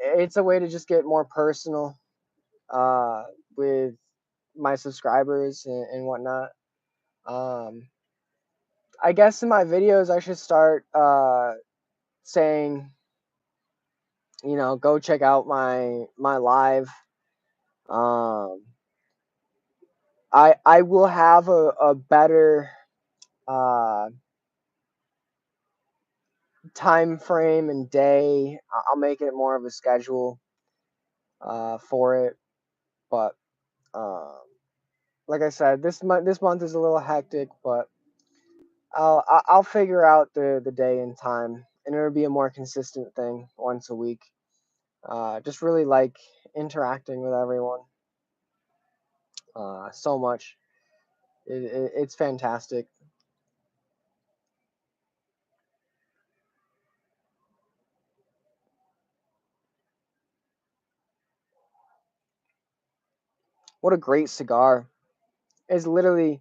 S1: It's a way to just get more personal uh, with my subscribers and whatnot. Um, I guess in my videos I should start saying, go check out my live. Um, I will have a better uh, time frame and day. I'll make it more of a schedule for it. But um, like I said, this month is a little hectic, but I'll figure out the day and time, and it'll be a more consistent thing once a week. Just really like interacting with everyone so much. It's fantastic. What a great cigar! It's literally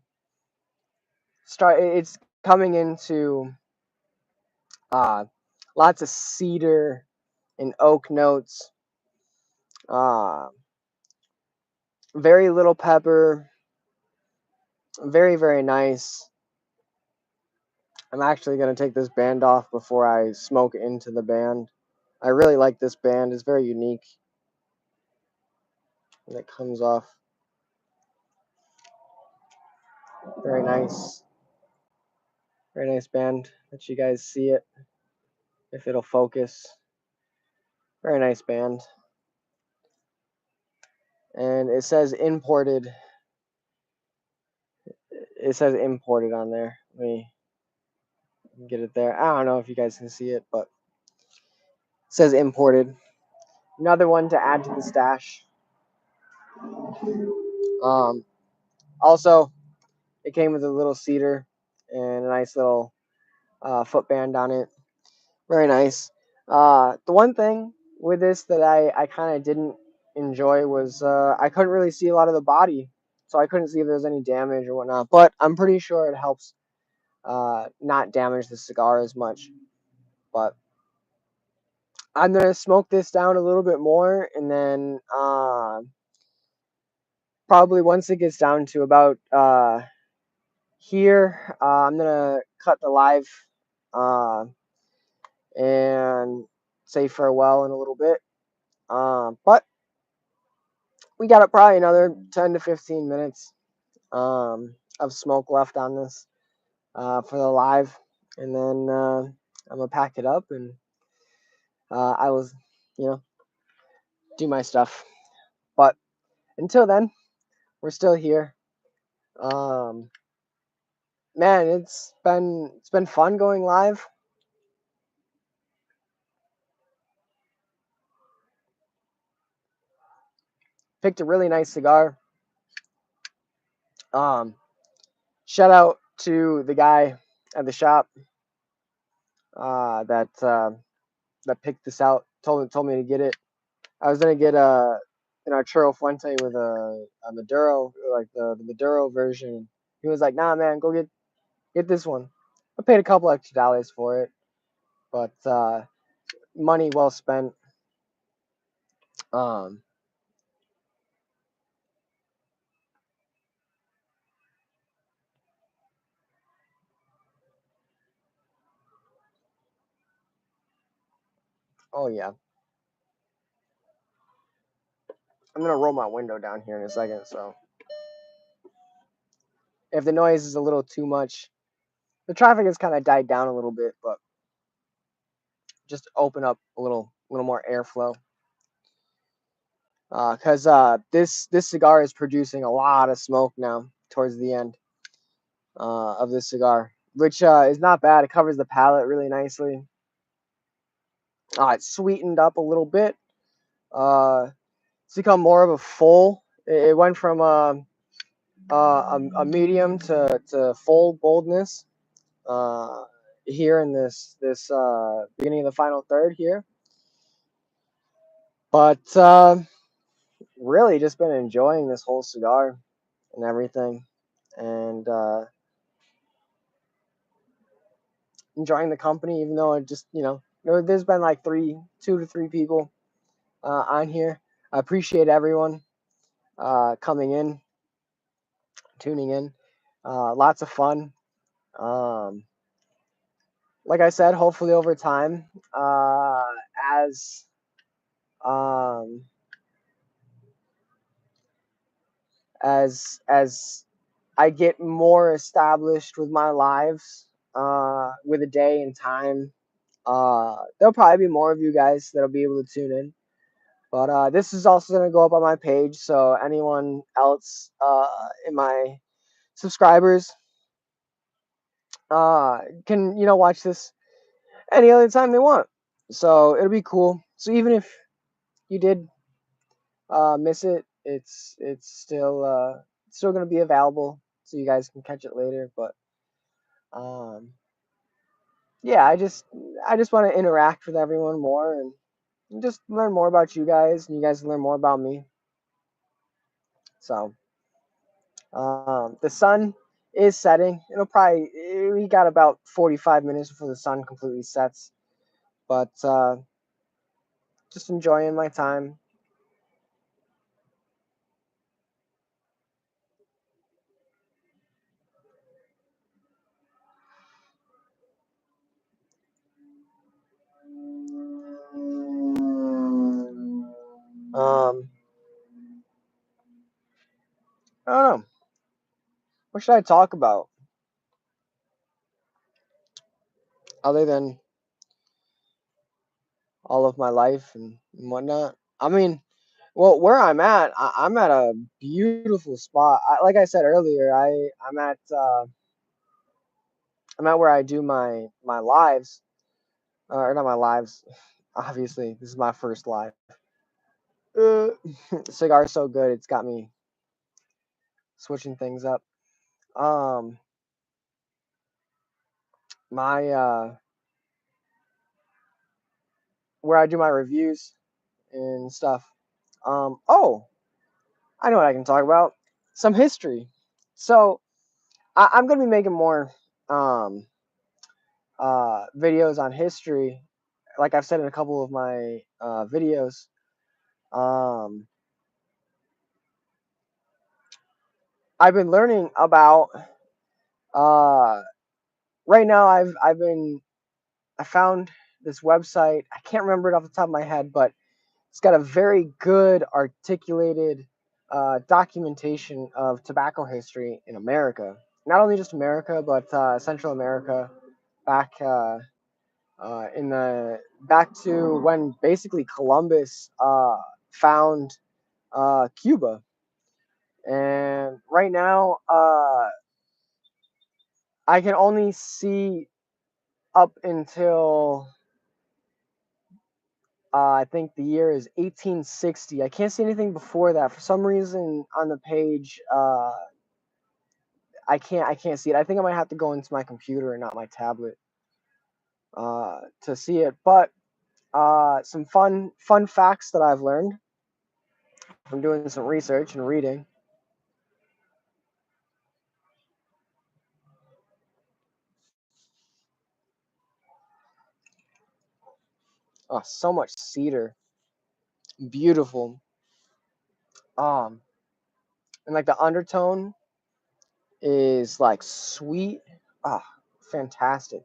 S1: start. It's coming into uh, lots of cedar and oak notes. Uh, very little pepper. Very, very nice. I'm actually going to take this band off before I smoke into the band. I really like this band. It's very unique. And it comes off very nice. Very nice band. Let you guys see it if it'll focus. Very nice band. And it says imported. It says imported on there. Let me get it there. I don't know if you guys can see it, but it says imported. Another one to add to the stash. Um, Also, it came with a little cedar and a nice little footband on it. Very nice. The one thing with this that I kind of didn't enjoy was I couldn't really see a lot of the body, so I couldn't see if there was any damage or whatnot. But I'm pretty sure it helps not damage the cigar as much. But I'm gonna smoke this down a little bit more, and then probably once it gets down to about here, I'm gonna cut the live uh, and say farewell in a little bit. But we got probably another 10 to 15 minutes of smoke left on this for the live, and then I'm gonna pack it up and I will, you know, do my stuff. But until then, we're still here. Um, Man, it's been fun going live. Picked a really nice cigar. Um, Shout out to the guy at the shop that picked this out. Told me to get it. I was gonna get an Arturo Fuente with a Maduro, like the Maduro version. He was like, "Nah, man, go get this one." I paid a couple extra dollars for it, but money well spent. Um, oh yeah, I'm gonna roll my window down here in a second. So if the noise is a little too much, the traffic has kind of died down a little bit, but just open up a little more airflow. Because this cigar is producing a lot of smoke now towards the end of this cigar, which is not bad. It covers the palate really nicely. It's sweetened up a little bit. It's become more of a full. It went from a medium to full boldness here in this beginning of the final third here. But really, just been enjoying this whole cigar and everything, and enjoying the company. Even though it just there's been like 2 to 3 people on here. I appreciate everyone coming in, tuning in. Lots of fun. Um, like I said, hopefully over time, as um, as I get more established with my lives, with a day and time, there'll probably be more of you guys that'll be able to tune in. But this is also going to go up on my page, so anyone else in my subscribers can watch this any other time they want. So it'll be cool. So even if you did miss it, it's still going to be available, so you guys can catch it later. But um, yeah, I just want to interact with everyone more and just learn more about you guys, and you guys learn more about me. So the sun is setting. We got about 45 minutes before the sun completely sets. But just enjoying my time. Um, I don't know. What should I talk about other than all of my life and whatnot? I mean, well, where I'm at a beautiful spot. Like I said earlier, I'm at where I do my lives, or not my lives. Obviously, this is my first live. Uh, Cigar is so good, it's got me switching things up. Um, my Where I do my reviews and stuff. Oh, I know what I can talk about. Some history. So I'm gonna be making more um, videos on history, like I've said in a couple of my videos. Um, I've been learning about. Uh, right now, I found this website. I can't remember it off the top of my head, but it's got a very good articulated documentation of tobacco history in America. Not only just America, but Central America, back in the back to when basically Columbus found Cuba. And right now, I can only see up until I think the year is 1860. I can't see anything before that. For some reason on the page, I can't see it. I think I might have to go into my computer and not my tablet to see it. But some fun facts that I've learned from doing some research and reading. Oh, so much cedar, beautiful. Um, and like the undertone is like sweet. Ah, fantastic.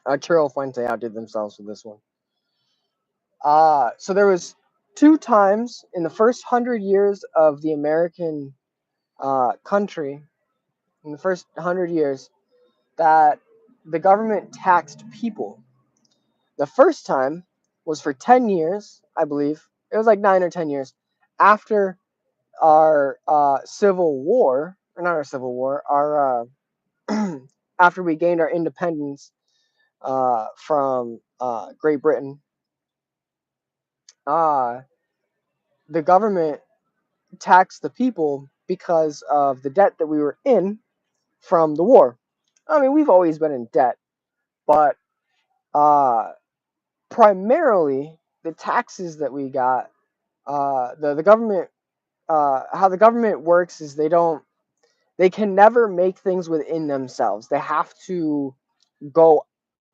S1: Arturo Fuente outdid themselves with this one. So there was two times in the first 100 years of the American country, in the first 100 years, that the government taxed people. The first time was for 10 years, I believe. It was like 9 or 10 years after our Civil War, or not our Civil War, our after we gained our independence from Great Britain. Uh, the government taxed the people because of the debt that we were in from the war. I mean, we've always been in debt, but uh, primarily the taxes that we got, the government, how the government works is they can never make things within themselves. They have to go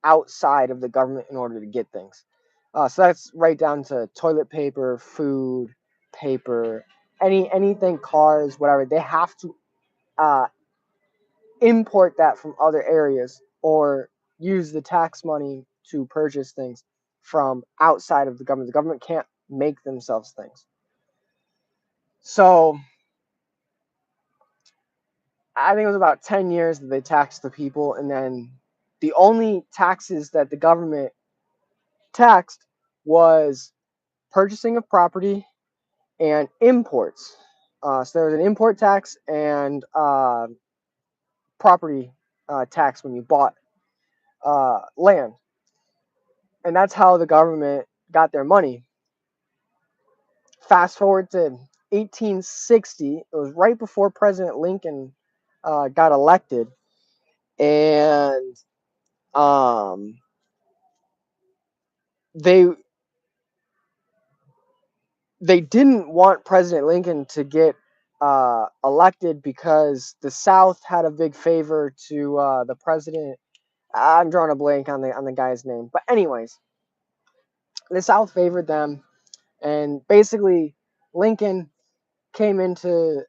S1: outside of the government in order to get things. So that's right down to toilet paper, food, paper, anything, cars, whatever. They have to uh, import that from other areas or use the tax money to purchase things from outside of the government. The government can't make themselves things. So I think it was about 10 years that they taxed the people, and then the only taxes that the government taxed was purchasing of property and imports. So there was an import tax and property tax when you bought land. And that's how the government got their money. Fast forward to 1860, it was right before President Lincoln got elected, and um, they they didn't want President Lincoln to get elected because the South had a big favor to the president. I'm drawing a blank on the guy's name, but anyways, the South favored them, and basically Lincoln came into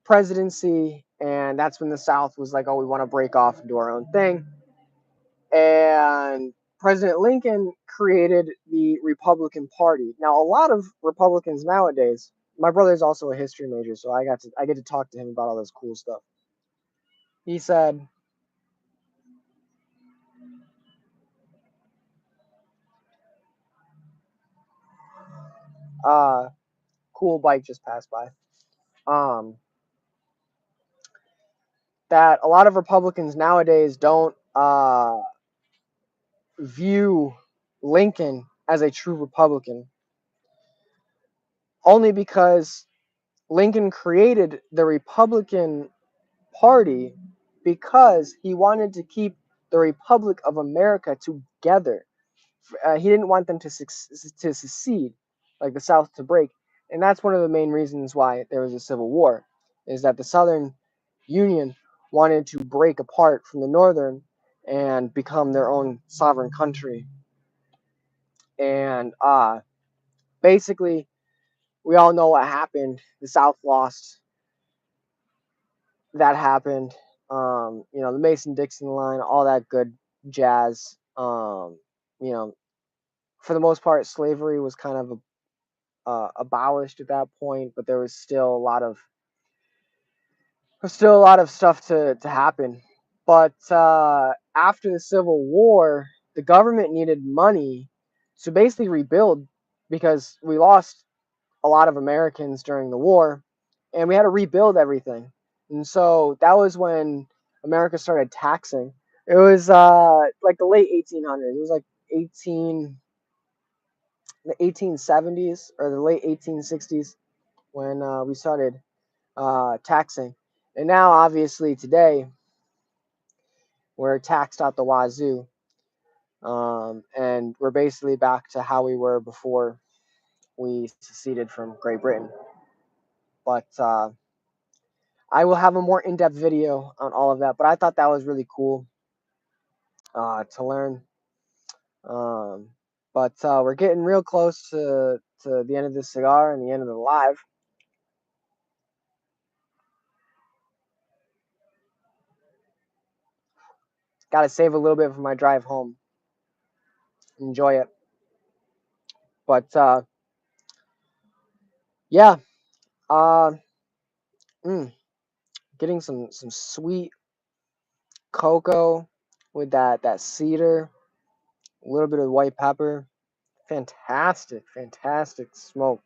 S1: presidency, and that's when the South was like, "Oh, we want to break off and do our own thing." And President Lincoln created the Republican Party. Now, a lot of Republicans nowadays. My brother's also a history major, so I get to talk to him about all this cool stuff. He said, uh, "Cool bike just passed by." Um, that a lot of Republicans nowadays don't view Lincoln as a true Republican, only because Lincoln created the Republican Party because he wanted to keep the Republic of America together. He didn't want them to secede. like the South to break. And that's one of the main reasons why there was a civil war, is that the Southern Union wanted to break apart from the Northern and become their own sovereign country. And basically, we all know what happened. The South lost. That happened. The Mason-Dixon line, all that good jazz. You know, for the most part, slavery was kind of abolished at that point, but there was still a lot of stuff to happen. But after the Civil War, the government needed money to basically rebuild because we lost a lot of Americans during the war, and we had to rebuild everything. And so that was when America started taxing. It was like the late 1800s. It was like 1870s or the late 1860s when we started taxing. And now, obviously, today we're taxed out the wazoo, and we're basically back to how we were before we seceded from Great Britain. But I will have a more in-depth video on all of that. But I thought that was really cool to learn. Um, but we're getting real close to the end of this cigar and the end of the live. Got to save a little bit for my drive home. Enjoy it. But yeah, uh, getting some sweet cocoa with that cedar, a little bit of white pepper. Fantastic smoke,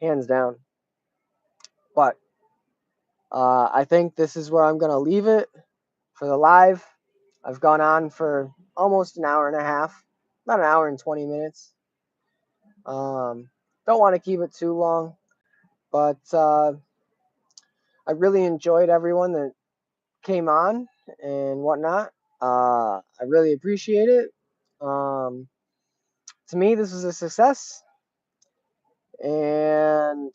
S1: hands down. But I think this is where I'm gonna leave it for the live. I've gone on for almost an hour and a half, about an hour and 20 minutes. Don't want to keep it too long, but I really enjoyed everyone that came on and whatnot. I really appreciate it. Um, to me, this was a success, and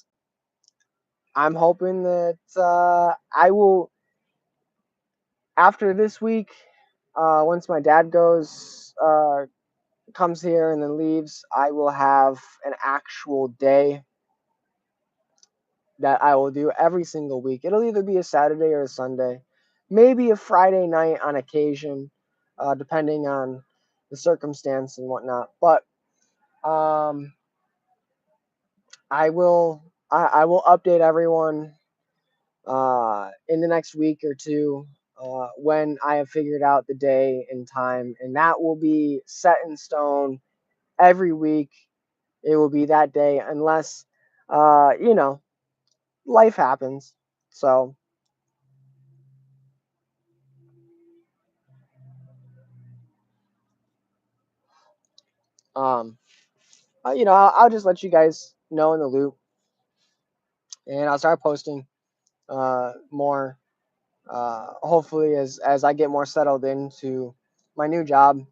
S1: I'm hoping that I will, after this week, once my dad comes here and then leaves, I will have an actual day that I will do every single week. It'll either be a Saturday or a Sunday, maybe a Friday night on occasion, depending on the circumstance and whatnot. But um, I will update everyone in the next week or two when I have figured out the day and time, and that will be set in stone every week. It will be that day unless life happens. So um, I'll just let you guys know in the loop, and I'll start posting more. Hopefully, as I get more settled into my new job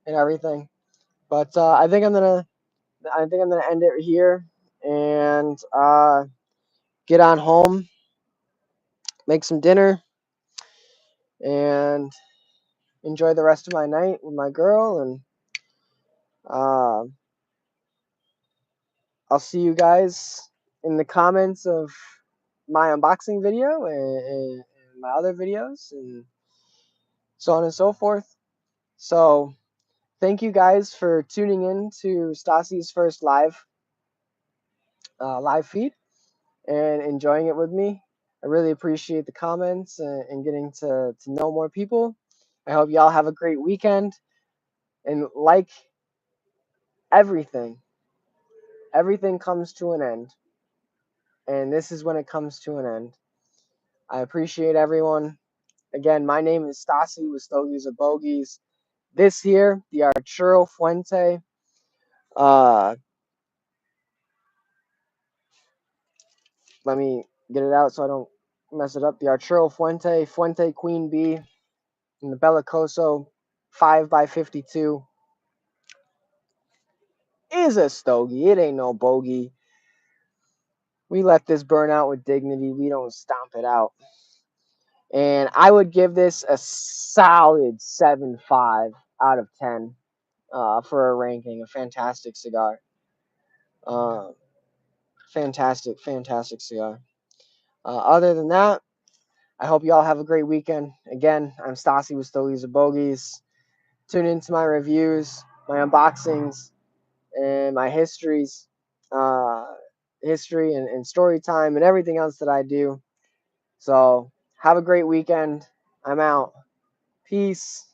S1: and everything. But I think I'm gonna end it here and get on home, make some dinner, and enjoy the rest of my night with my girl. And uh, I'll see you guys in the comments of my unboxing video and my other videos and so on and so forth. So thank you guys for tuning in to Stassi's first live feed and enjoying it with me. I really appreciate the comments and getting to know more people. I hope y'all have a great weekend. And like everything, everything comes to an end. And this is when it comes to an end. I appreciate everyone. Again, my name is Stasi with Stogiesorbogies. This here, the Arturo Fuente. Uh, Let me get it out so I don't mess it up. The Arturo Fuente, Fuente Queen Bee, and the Bellicoso 5x52 is a stogie. It ain't no bogey. We let this burn out with dignity. We don't stomp it out. And I would give this a solid 7.5 out of 10 for a ranking. A fantastic cigar. Uh, fantastic cigar. Other than that, I hope you all have a great weekend. Again, I'm Stassi with Stogiesorbogies. Tune into my reviews, my unboxings, and my uh, history and story time, and everything else that I do. So have a great weekend. I'm out. Peace.